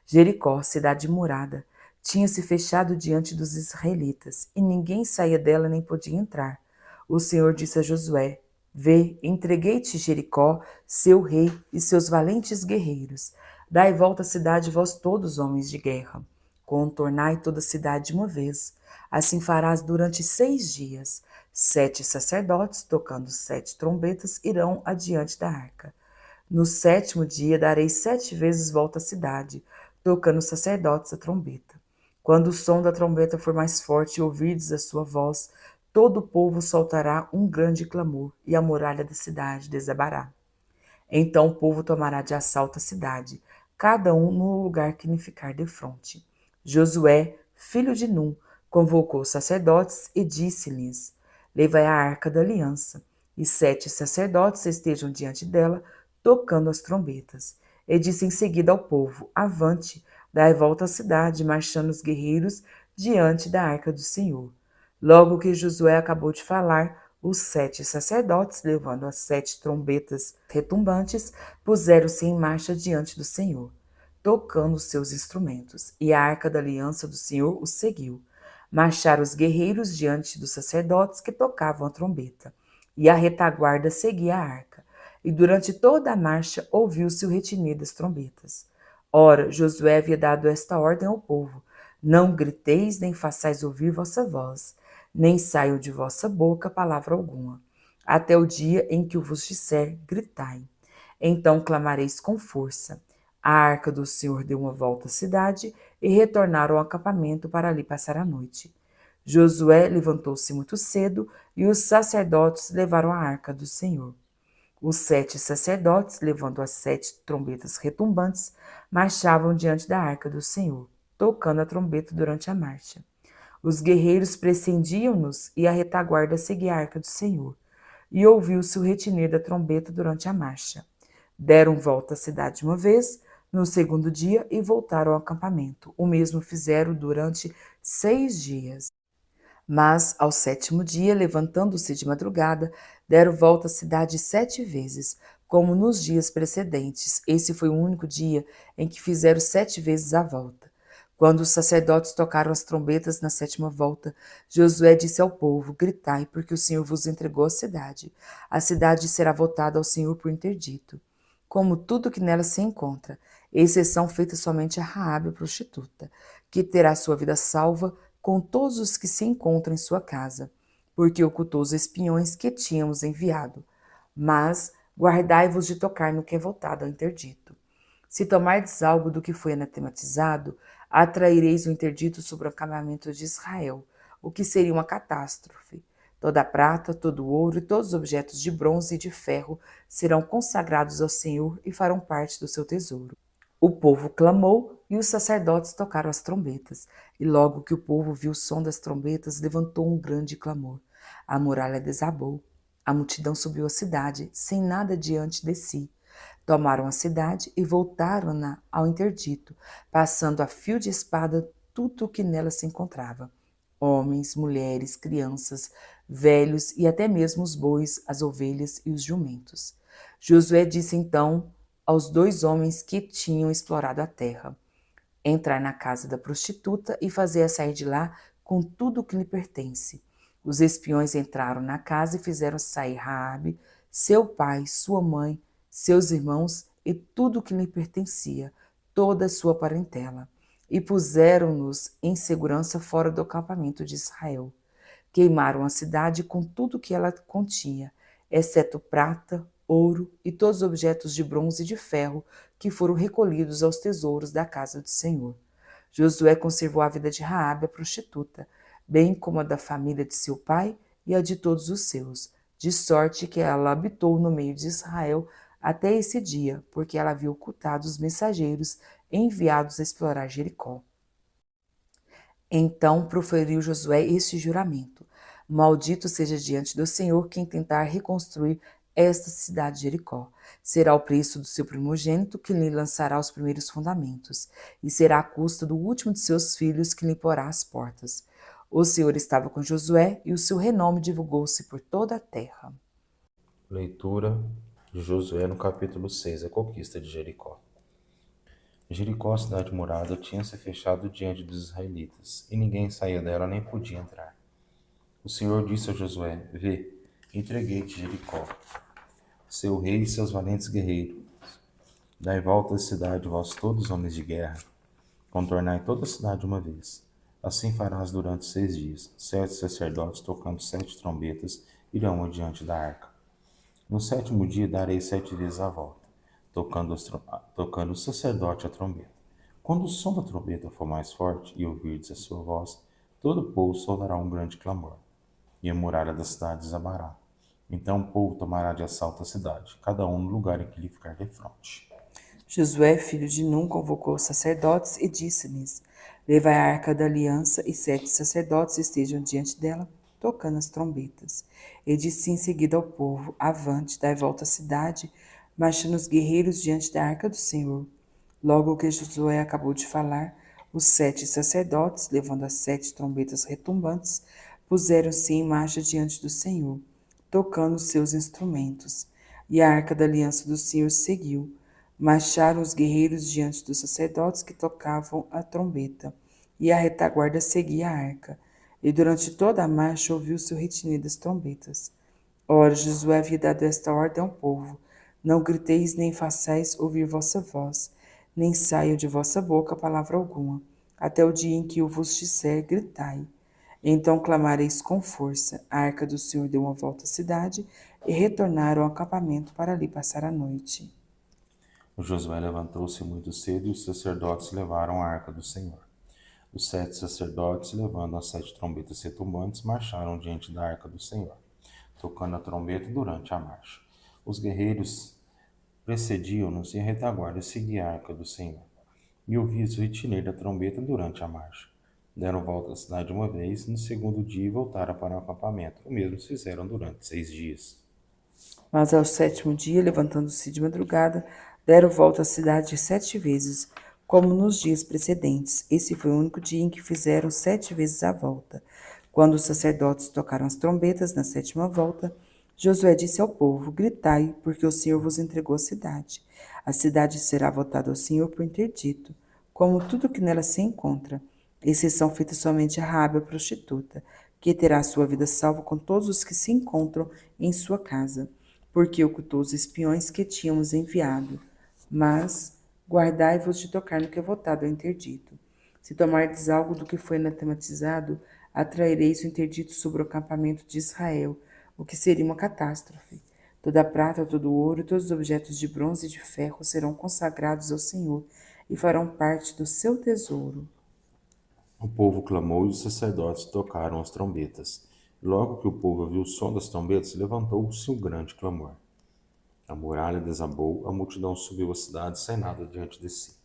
Jericó, cidade murada, tinha se fechado diante dos israelitas, e ninguém saía dela nem podia entrar. O Senhor disse a Josué: vê, entreguei-te Jericó, seu rei e seus valentes guerreiros. Dai volta à cidade, vós todos homens de guerra. Contornai toda a cidade de uma vez. Assim farás durante 6 dias. 7 sacerdotes, tocando 7 trombetas, irão adiante da arca. No 7º dia darei 7 vezes volta à cidade, tocando os sacerdotes a trombeta. Quando o som da trombeta for mais forte e ouvirdes a sua voz, todo o povo soltará um grande clamor, e a muralha da cidade desabará. Então o povo tomará de assalto a cidade, cada um no lugar que lhe ficar defronte. Josué, filho de Num, convocou os sacerdotes e disse-lhes: levai a arca da aliança, e 7 sacerdotes estejam diante dela, tocando as trombetas. E disse em seguida ao povo: avante, dai volta à cidade, marchando os guerreiros diante da arca do Senhor. Logo que Josué acabou de falar, os 7 sacerdotes, levando as 7 trombetas retumbantes, puseram-se em marcha diante do Senhor, tocando os seus instrumentos, e a arca da aliança do Senhor os seguiu. Marcharam os guerreiros diante dos sacerdotes que tocavam a trombeta, e a retaguarda seguia a arca. E durante toda a marcha ouviu-se o retinir das trombetas. Ora, Josué havia dado esta ordem ao povo: Não griteis, nem façais ouvir vossa voz, nem saiam de vossa boca palavra alguma, até o dia em que eu vos disser, gritai. Então clamareis com força. A arca do Senhor deu uma volta à cidade e retornaram ao acampamento para ali passar a noite. Josué levantou-se muito cedo e os sacerdotes levaram a arca do Senhor. Os 7 sacerdotes, levando as 7 trombetas retumbantes, marchavam diante da arca do Senhor, tocando a trombeta durante a marcha. Os guerreiros precediam-nos e a retaguarda seguia a arca do Senhor. E ouviu-se o retinir da trombeta durante a marcha. Deram volta à cidade uma vez, no segundo dia, e voltaram ao acampamento. O mesmo fizeram durante 6 dias. Mas, ao 7º dia, levantando-se de madrugada, deram volta à cidade 7 vezes, como nos dias precedentes. Esse foi o único dia em que fizeram 7 vezes a volta. Quando os sacerdotes tocaram as trombetas na 7ª volta, Josué disse ao povo: gritai, porque o Senhor vos entregou a cidade. A cidade será votada ao Senhor por interdito, como tudo que nela se encontra, exceção feita somente a Raabe, a prostituta, que terá sua vida salva com todos os que se encontram em sua casa, porque ocultou os espiões que tínhamos enviado. Mas guardai-vos de tocar no que é voltado ao interdito. Se tomardes algo do que foi anatematizado, atraireis o interdito sobre o acampamento de Israel, o que seria uma catástrofe. Toda a prata, todo o ouro e todos os objetos de bronze e de ferro serão consagrados ao Senhor e farão parte do seu tesouro. O povo clamou e os sacerdotes tocaram as trombetas. E logo que o povo viu o som das trombetas, levantou um grande clamor. A muralha desabou. A multidão subiu à cidade, sem nada diante de si. Tomaram a cidade e voltaram-na ao interdito, passando a fio de espada tudo o que nela se encontrava. Homens, mulheres, crianças, velhos e até mesmo os bois, as ovelhas e os jumentos. Josué disse então aos 2 homens que tinham explorado a terra: entrar na casa da prostituta e fazer-a sair de lá com tudo o que lhe pertence. Os espiões entraram na casa e fizeram sair Raabe, seu pai, sua mãe, seus irmãos e tudo o que lhe pertencia, toda a sua parentela, e puseram-nos em segurança fora do acampamento de Israel. Queimaram a cidade com tudo o que ela continha, exceto prata, ouro e todos os objetos de bronze e de ferro que foram recolhidos aos tesouros da casa do Senhor. Josué conservou a vida de Raabe, a prostituta, bem como a da família de seu pai e a de todos os seus, de sorte que ela habitou no meio de Israel até esse dia, porque ela havia ocultado os mensageiros enviados a explorar Jericó. Então proferiu Josué este juramento: maldito seja diante do Senhor quem tentar reconstruir esta cidade de Jericó. Será o preço do seu primogênito que lhe lançará os primeiros fundamentos, e será a custa do último de seus filhos que lhe porá as portas. O Senhor estava com Josué e o seu renome divulgou-se por toda a terra. Leitura de Josué no capítulo 6, a conquista de Jericó. Jericó, a cidade murada, tinha se fechado diante dos israelitas, e ninguém saía dela nem podia entrar. O Senhor disse a Josué: vê, entreguei-te Jericó, seu rei e seus valentes guerreiros. Dai volta à cidade, vós todos homens de guerra. Contornai toda a cidade uma vez. Assim farás durante 6 dias. 7 sacerdotes, tocando 7 trombetas, irão adiante da arca. No 7º dia darei 7 vezes a volta, tocando o sacerdote a trombeta. Quando o som da trombeta for mais forte e ouvirdes a sua voz, todo o povo soltará um grande clamor, e a muralha da cidade desabará. Então o povo tomará de assalto a cidade, cada um no lugar em que lhe ficar defronte. Josué, filho de Num, convocou os sacerdotes e disse-lhes: levai a arca da aliança e 7 sacerdotes estejam diante dela, tocando as trombetas. E disse em seguida ao povo: avante, dai volta à cidade, marchando os guerreiros diante da arca do Senhor. Logo que Josué acabou de falar, os 7 sacerdotes, levando as 7 trombetas retumbantes, puseram-se em marcha diante do Senhor, tocando os seus instrumentos. E a arca da aliança do Senhor seguiu. Marcharam os guerreiros diante dos sacerdotes que tocavam a trombeta, e a retaguarda seguia a arca. E durante toda a marcha ouviu-se o retinir das trombetas. Ora, Josué havia dado esta ordem ao povo: não griteis nem façais ouvir vossa voz, nem saia de vossa boca palavra alguma, até o dia em que eu vos disser, gritai. Então clamareis com força. A arca do Senhor deu uma volta à cidade e retornaram ao acampamento para ali passar a noite. Josué levantou-se muito cedo e os sacerdotes levaram a arca do Senhor. Os 7 sacerdotes, levando as 7 trombetas retumbantes, marcharam diante da arca do Senhor, tocando a trombeta durante a marcha. Os guerreiros precediam-nos e a retaguarda seguia a arca do Senhor. E ouvi-se o retineiro da trombeta durante a marcha. Deram volta à cidade uma vez, no segundo dia voltaram para o acampamento. O mesmo fizeram durante 6 dias. Mas ao sétimo dia, levantando-se de madrugada, deram volta à cidade 7 vezes, como nos dias precedentes. Esse foi o único dia em que fizeram 7 vezes a volta. Quando os sacerdotes tocaram as trombetas na 7ª volta, Josué disse ao povo: gritai, porque o Senhor vos entregou a cidade. A cidade será votada ao Senhor por interdito, como tudo que nela se encontra, exceção feita somente a Raabe, a prostituta, que terá sua vida salva com todos os que se encontram em sua casa, porque ocultou os espiões que tínhamos enviado. Mas guardai-vos de tocar no que é votado ao interdito. Se tomardes algo do que foi anatematizado, atraireis o interdito sobre o acampamento de Israel, o que seria uma catástrofe. Toda a prata, todo o ouro e todos os objetos de bronze e de ferro serão consagrados ao Senhor e farão parte do seu tesouro. O povo clamou e os sacerdotes tocaram as trombetas. Logo que o povo ouviu o som das trombetas, levantou-se um grande clamor. A muralha desabou, a multidão subiu a cidade sem nada diante de si.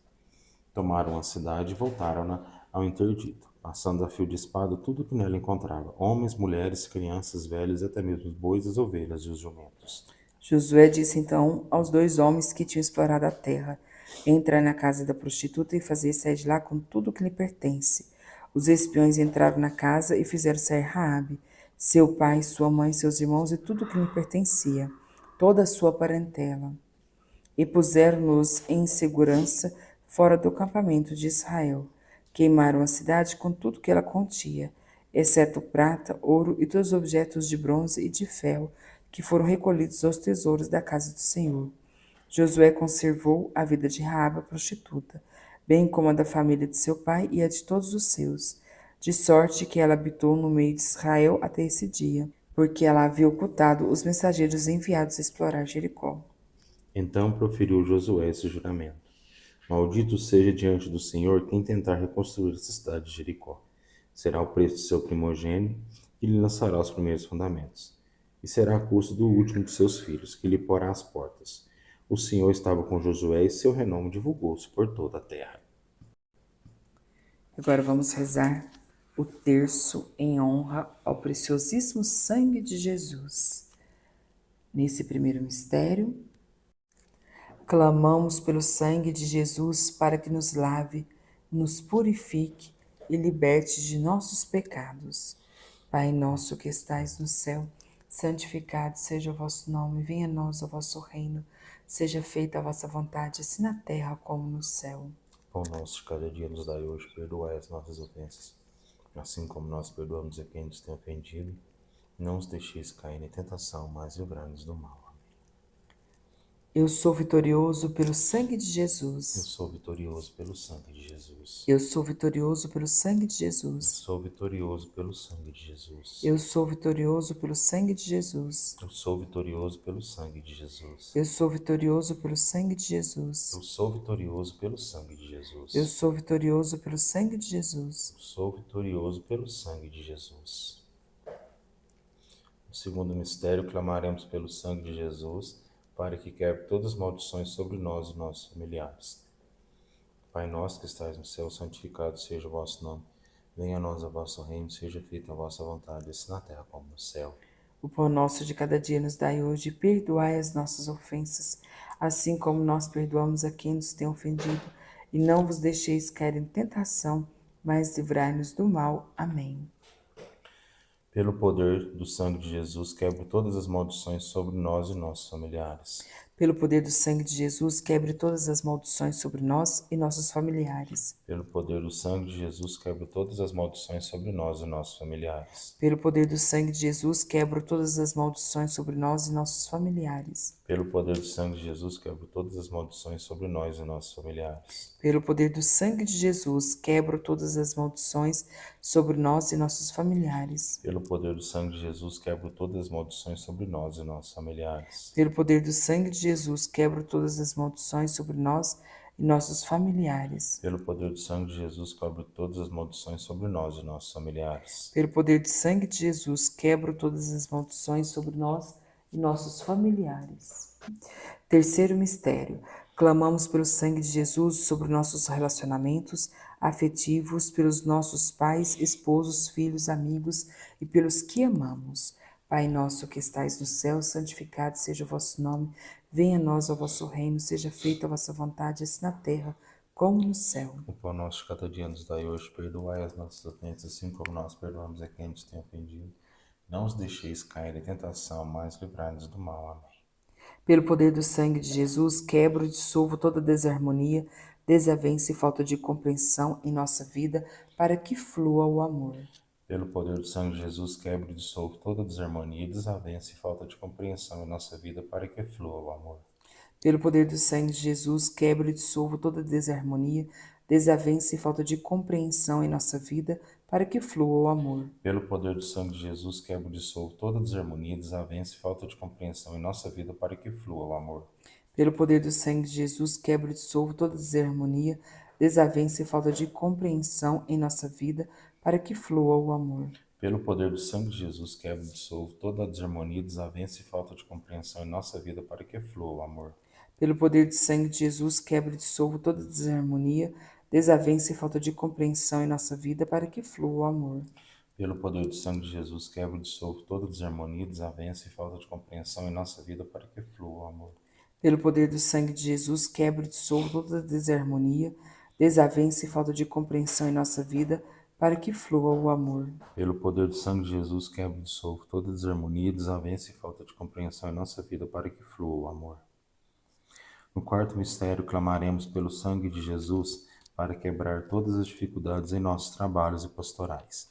Tomaram a cidade e voltaram-na ao interdito, passando a fio de espada tudo que nela encontrava: homens, mulheres, crianças, velhos, até mesmo os bois, as ovelhas e os jumentos. Josué disse então aos 2 homens que tinham explorado a terra: entrai na casa da prostituta e fazei sair de lá com tudo o que lhe pertence. Os espiões entraram na casa e fizeram sair Raabe, seu pai, sua mãe, seus irmãos e tudo o que lhe pertencia, toda a sua parentela, e puseram-nos em segurança fora do acampamento de Israel. Queimaram a cidade com tudo que ela continha, exceto prata, ouro e todos os objetos de bronze e de ferro que foram recolhidos aos tesouros da casa do Senhor. Josué conservou a vida de Raabe, a prostituta, bem como a da família de seu pai e a de todos os seus, de sorte que ela habitou no meio de Israel até esse dia, porque ela havia ocultado os mensageiros enviados a explorar Jericó. Então proferiu Josué esse juramento: maldito seja diante do Senhor quem tentar reconstruir essa cidade de Jericó. Será o preço de seu primogênito, que lhe lançará os primeiros fundamentos. E será a custo do último de seus filhos, que lhe porá as portas. O Senhor estava com Josué e seu renome divulgou-se por toda a terra. Agora vamos rezar o terço em honra ao preciosíssimo sangue de Jesus. Nesse primeiro mistério, clamamos pelo sangue de Jesus para que nos lave, nos purifique e liberte de nossos pecados. Pai nosso que estais no céu, santificado seja o vosso nome, venha a nós o vosso reino, seja feita a vossa vontade, assim na terra como no céu. Pão nosso de cada dia nos dai hoje, perdoai as nossas ofensas, assim como nós perdoamos a quem nos tem ofendido. Não os deixeis cair em tentação, mas livrai-nos do mal. Eu sou vitorioso pelo sangue de Jesus. Eu sou vitorioso pelo sangue de Jesus. Eu sou vitorioso pelo sangue de Eu Jesus. sou vitorioso pelo sangue de Jesus. Eu sou vitorioso pelo sangue de Jesus. Eu sou vitorioso pelo sangue de Jesus. Eu sou vitorioso pelo sangue de Jesus. Eu sou vitorioso pelo sangue de Jesus. Eu sou vitorioso pelo sangue de Jesus. Eu sou vitorioso pelo sangue de Jesus. No segundo mistério, clamaremos pelo sangue de Jesus, para que quebre todas as maldições sobre nós e nossos familiares. Pai nosso que estais no céu, santificado seja o vosso nome. Venha a nós o vosso reino, seja feita a vossa vontade, assim na terra como no céu. O pão nosso de cada dia nos dai hoje, e perdoai as nossas ofensas, assim como nós perdoamos a quem nos tem ofendido, e não vos deixeis cair em tentação, mas livrai-nos do mal. Amém. Pelo poder do sangue de Jesus, quebre todas as maldições sobre nós e nossos familiares. Pelo poder do sangue de Jesus, quebre todas as maldições sobre nós e nossos familiares. Pelo poder do sangue de Jesus, quebra todas as maldições sobre nós e nossos familiares. Pelo poder do sangue de Jesus, quebro todas as maldições sobre nós e nossos familiares. Pelo poder do sangue de Jesus, quebra todas as maldições sobre nós e nossos familiares. Pelo poder do sangue de Jesus, quebro todas as maldições sobre nós e nossos familiares. Pelo poder do sangue de Jesus, quebra todas as maldições sobre nós e nossos familiares. Pelo poder do sangue de Jesus, quebro todas as maldições sobre nós e nossos familiares. Pelo poder do sangue de Jesus, quebra todas as maldições sobre nós e nossos familiares. Pelo poder do sangue de Jesus, quebro todas as maldições sobre nós e nossos familiares. Terceiro mistério. Clamamos pelo sangue de Jesus sobre nossos relacionamentos afetivos, pelos nossos pais, esposos, filhos, amigos e pelos que amamos. Pai nosso que estais no céu, santificado seja o vosso nome. Venha a nós o vosso reino, seja feita a vossa vontade, assim na terra como no céu. O pão nosso de cada dia nos dai hoje, perdoai as nossas ofensas, assim como nós perdoamos a quem nos tem ofendido. Não os deixeis cair em tentação, mas livrai-nos do mal. Amém. Pelo poder do sangue de Jesus, quebro e dissolvo toda desarmonia, desavença e falta de compreensão em nossa vida, para que flua o amor. Pelo poder do sangue de Jesus, quebro e dissolvo toda desarmonia, desavença e falta de compreensão em nossa vida, para que flua o amor. Pelo poder do sangue de Jesus, quebro e dissolvo toda desarmonia, desavença e falta de compreensão em nossa vida, para que flua o amor. Pelo poder do sangue de Jesus, quebro e dissolvo toda desarmonia, desavença e falta de compreensão em nossa vida, para que flua o amor. Pelo poder do sangue de Jesus, quebro e dissolvo toda desarmonia, desavença e falta de compreensão em nossa vida, para que flua o amor. Pelo poder do sangue de Jesus, quebro e dissolvo toda desarmonia, desavença e falta de compreensão em nossa vida, para que flua o amor. Pelo poder do sangue de Jesus, quebro e dissolvo toda desarmonia, desavença e falta de compreensão em nossa vida, para que flua o amor. Pelo poder do sangue de Jesus, quebro e dissolvo toda desarmonia, desavença e falta de compreensão em nossa vida, para que flua o amor. Pelo poder do sangue de Jesus, quebro e dissolvo toda desarmonia, desavença e falta de compreensão em nossa vida, para que flua o amor. Pelo poder do sangue de Jesus, quebro e dissolvo toda desarmonia, desavença e falta de compreensão em nossa vida, para que flua o amor. No quarto mistério, clamaremos pelo sangue de Jesus para quebrar todas as dificuldades em nossos trabalhos e pastorais.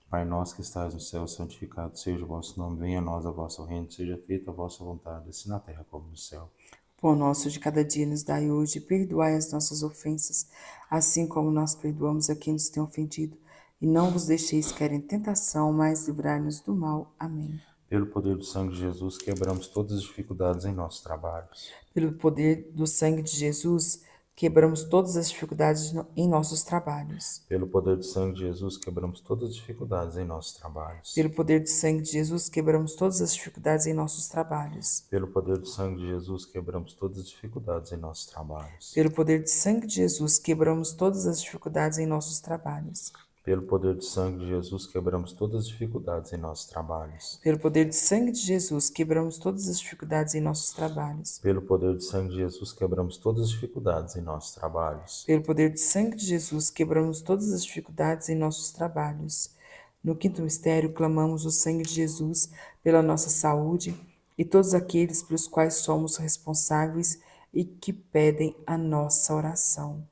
Pai nosso que estais no céu, santificado seja o vosso nome, venha a nós o vosso reino, seja feita a vossa vontade, assim na terra como no céu. O pão nosso de cada dia nos dai hoje, perdoai as nossas ofensas, assim como nós perdoamos a quem nos tem ofendido. E não vos deixeis cair em tentação, mas livrai-nos do mal. Amém. Pelo poder do sangue de Jesus, quebramos todas as dificuldades em nossos trabalhos. Pelo poder do sangue de Jesus, quebramos todas as dificuldades em nossos trabalhos. Pelo poder do sangue de Jesus, quebramos todas as dificuldades em nossos trabalhos. Pelo poder do sangue de Jesus, quebramos todas as dificuldades em nossos trabalhos. Pelo poder do sangue de Jesus, quebramos todas as dificuldades em nossos trabalhos. Pelo poder do sangue de Jesus, quebramos todas as dificuldades em nossos trabalhos. Pelo poder do sangue de Jesus, quebramos todas as dificuldades em nossos trabalhos. Pelo poder do sangue de Jesus, quebramos todas as dificuldades em nossos trabalhos. Pelo poder do sangue de Jesus, quebramos todas as dificuldades em nossos trabalhos. Pelo poder do sangue de Jesus, quebramos todas as dificuldades em nossos trabalhos. No quinto mistério, clamamos o sangue de Jesus pela nossa saúde e todos aqueles pelos quais somos responsáveis e que pedem a nossa oração.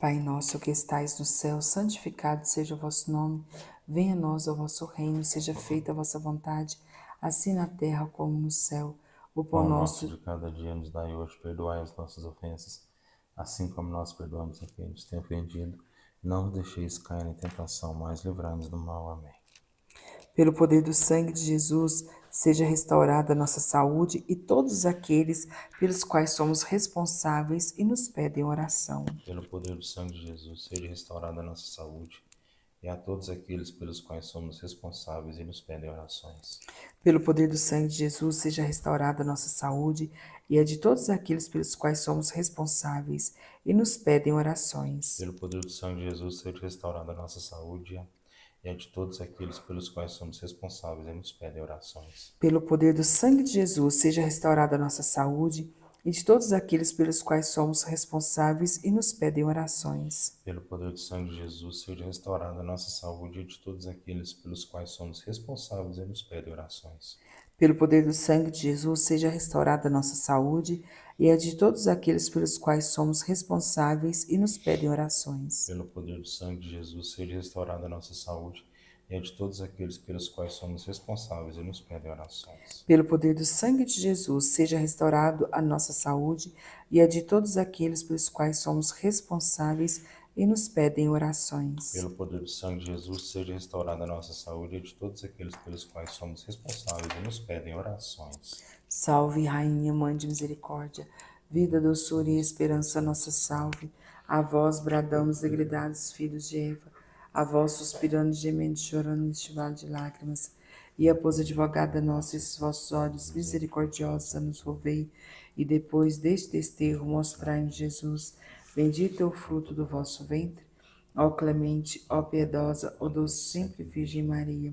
Pai nosso que estais no céu, santificado seja o vosso nome. Venha a nós o vosso reino, seja feita a vossa vontade, assim na terra como no céu. O pão nosso de cada dia nos dai hoje, perdoai as nossas ofensas, assim como nós perdoamos a quem nos tem ofendido. Não nos deixeis cair em tentação, mas livrai-nos do mal. Amém. Pelo poder do sangue de Jesus, seja restaurada a nossa saúde e todos aqueles pelos quais somos responsáveis e nos pedem oração. Pelo poder do sangue de Jesus, seja restaurada a nossa saúde e a todos aqueles pelos quais somos responsáveis e nos pedem orações. Pelo poder do sangue de Jesus, seja restaurada a nossa saúde e a de todos aqueles pelos quais somos responsáveis e nos pedem orações. Pelo poder do sangue de Jesus, seja restaurada a nossa saúde e a de todos aqueles pelos quais somos responsáveis e nos pedem orações. Pelo poder do sangue de Jesus, seja restaurada a nossa saúde e de todos aqueles pelos quais somos responsáveis e nos pedem orações. Pelo poder do sangue de Jesus, seja restaurada a nossa saúde e de todos aqueles pelos quais somos responsáveis e nos pedem orações. Pelo poder do sangue de Jesus, seja restaurada a nossa saúde e a de todos aqueles pelos quais somos responsáveis e nos pedem orações. Pelo poder do sangue de Jesus, seja restaurada a nossa saúde e a de todos aqueles pelos quais somos responsáveis e nos pedem orações. Pelo poder do sangue de Jesus, seja restaurado a nossa saúde e a de todos aqueles pelos quais somos responsáveis e nos pedem orações. Pelo poder do sangue de Jesus, seja restaurada a nossa saúde e a de todos aqueles pelos quais somos responsáveis e nos pedem orações. Salve, Rainha, Mãe de Misericórdia, vida, doçura e esperança, nossa salve. A vós bradamos, degredados filhos de Eva, a vós suspirando, gemendo e chorando neste vale de lágrimas. E a pôs advogada nossa, esses vossos olhos misericordiosos a nos volvei, e depois deste desterro mostrai-nos Jesus. Bendito é o fruto do vosso ventre, ó clemente, ó piedosa, ó doce sempre Virgem Maria.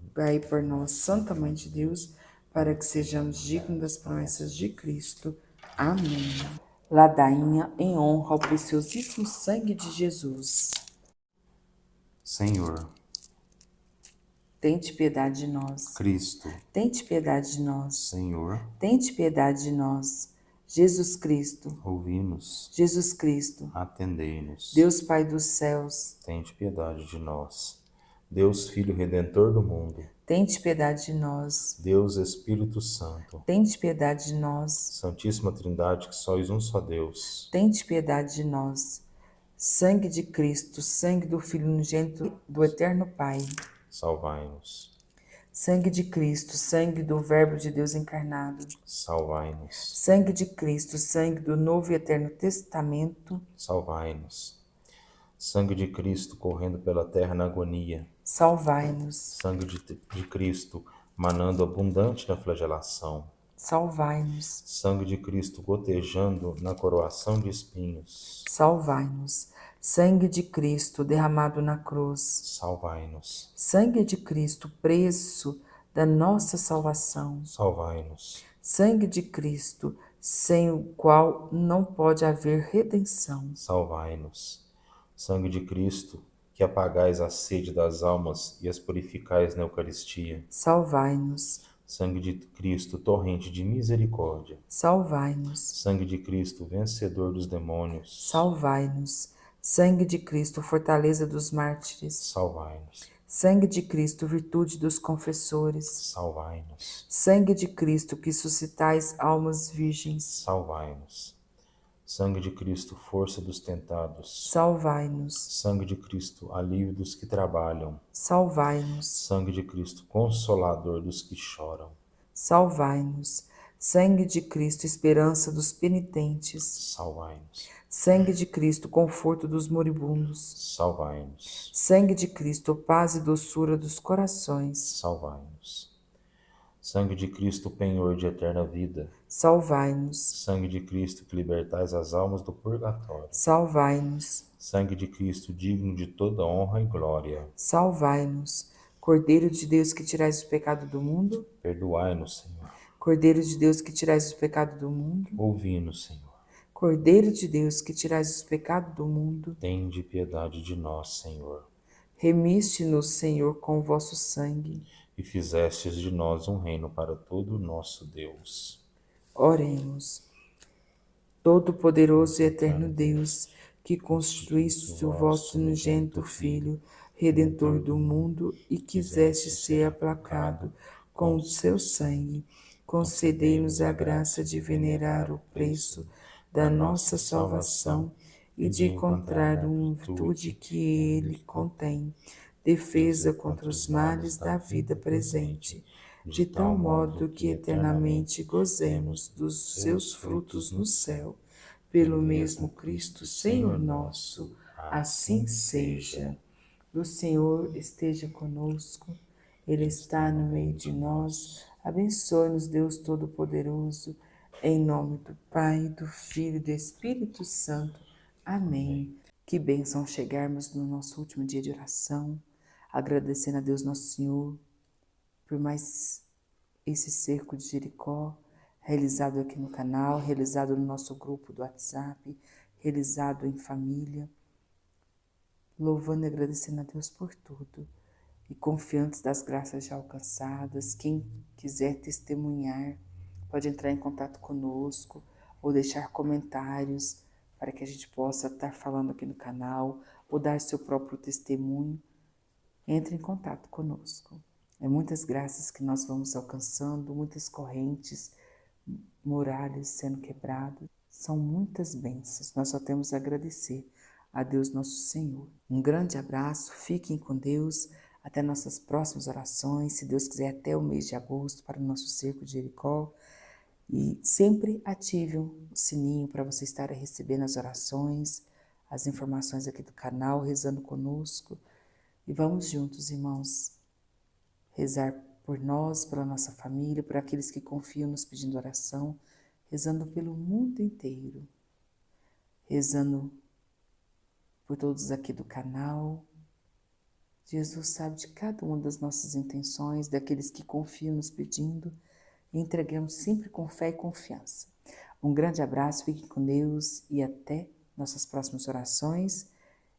Rogai por nós, Santa Mãe de Deus, para que sejamos dignos das promessas de Cristo. Amém. Ladainha em honra ao preciosíssimo sangue de Jesus. Senhor, Tente piedade de nós. Cristo, Tente piedade de nós. Senhor, Tente piedade de nós. Jesus Cristo, ouvi-nos, Jesus Cristo, atendei-nos. Deus Pai dos céus, Tente piedade de nós. Deus Filho Redentor do mundo, tente piedade de nós. Deus Espírito Santo, Tente piedade de nós. Santíssima Trindade, que sois um só Deus, Tente piedade de nós. Sangue de Cristo, sangue do Filho unigênito do Eterno Pai. salvai-nos. Sangue de Cristo, sangue do Verbo de Deus encarnado. Salvai-nos. Sangue de Cristo, sangue do Novo e Eterno Testamento. Salvai-nos. Sangue de Cristo correndo pela terra na agonia. Salvai-nos. Sangue de Cristo manando abundante na flagelação. Salvai-nos. Sangue de Cristo gotejando na coroação de espinhos. Salvai-nos. Sangue de Cristo derramado na cruz. Salvai-nos. Sangue de Cristo, preço da nossa salvação. Salvai-nos. Sangue de Cristo, sem o qual não pode haver redenção. Salvai-nos. Sangue de Cristo, que apagais a sede das almas e as purificais na Eucaristia. Salvai-nos. Sangue de Cristo, torrente de misericórdia. Salvai-nos. Sangue de Cristo, vencedor dos demônios. Salvai-nos. Sangue de Cristo, fortaleza dos mártires. Salvai-nos. Sangue de Cristo, virtude dos confessores. Salvai-nos. Sangue de Cristo, que suscitais almas virgens. Salvai-nos. Sangue de Cristo, força dos tentados. Salvai-nos. Sangue de Cristo, alívio dos que trabalham. Salvai-nos. Sangue de Cristo, consolador dos que choram. Salvai-nos. Sangue de Cristo, esperança dos penitentes. Salvai-nos. Sangue de Cristo, conforto dos moribundos. Salvai-nos. Sangue de Cristo, paz e doçura dos corações. Salvai-nos. Sangue de Cristo, penhor de eterna vida. Salvai-nos. Sangue de Cristo, que libertais as almas do purgatório. Salvai-nos. Sangue de Cristo, digno de toda honra e glória. Salvai-nos. Cordeiro de Deus, que tirais o pecado do mundo. Perdoai-nos, Senhor. Cordeiro de Deus, que tirais o pecado do mundo. Ouvi-nos, Senhor. Cordeiro de Deus, que tirais o pecado do mundo. Tende piedade de nós, Senhor. Remiste-nos, Senhor, com o vosso sangue. E fizestes de nós um reino para todo o nosso Deus. Oremos. Todo-poderoso e eterno Deus, que constituíste o vosso unigênito Filho, Redentor do mundo, e quiseste ser aplacado com o seu sangue, concedei-nos a graça de venerar o preço da nossa salvação e de encontrar uma virtude que ele contém, defesa contra os males da vida presente, de tal modo que eternamente gozemos dos seus frutos no céu. Pelo mesmo Cristo, Senhor nosso, assim seja. O Senhor esteja conosco, Ele está no meio de nós. Abençoe-nos, Deus Todo-Poderoso, em nome do Pai, do Filho e do Espírito Santo. Amém. Que bênção chegarmos no nosso último dia de oração, agradecendo a Deus nosso Senhor por mais esse cerco de Jericó, realizado aqui no canal, realizado no nosso grupo do WhatsApp, realizado em família, louvando e agradecendo a Deus por tudo e confiantes das graças já alcançadas. Quem quiser testemunhar pode entrar em contato conosco ou deixar comentários para que a gente possa estar falando aqui no canal ou dar seu próprio testemunho. Entre em contato conosco. É muitas graças que nós vamos alcançando, muitas correntes, muralhas sendo quebradas. São muitas bênçãos. Nós só temos a agradecer a Deus nosso Senhor. Um grande abraço, fiquem com Deus. Até nossas próximas orações, se Deus quiser, até o mês de agosto para o nosso Cerco de Jericó. E sempre ative o sininho para você estar recebendo as orações, as informações aqui do canal, rezando conosco. E vamos juntos, irmãos, rezar por nós, pela nossa família, por aqueles que confiam nos pedindo oração, rezando pelo mundo inteiro, rezando por todos aqui do canal. Jesus sabe de cada uma das nossas intenções, daqueles que confiam nos pedindo, e entregamos sempre com fé e confiança. Um grande abraço, fiquem com Deus e até nossas próximas orações.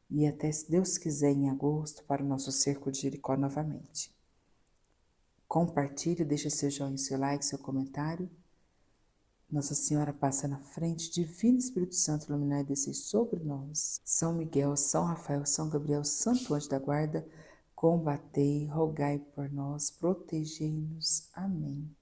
E até, se Deus quiser, em agosto, para o nosso Cerco de Jericó novamente. Compartilhe, deixe seu joinha, seu like, seu comentário. Nossa Senhora passa na frente, Divino Espírito Santo, iluminar e descer sobre nós. São Miguel, São Rafael, São Gabriel, Santo Anjo da Guarda, combatei, rogai por nós, protegei-nos. Amém.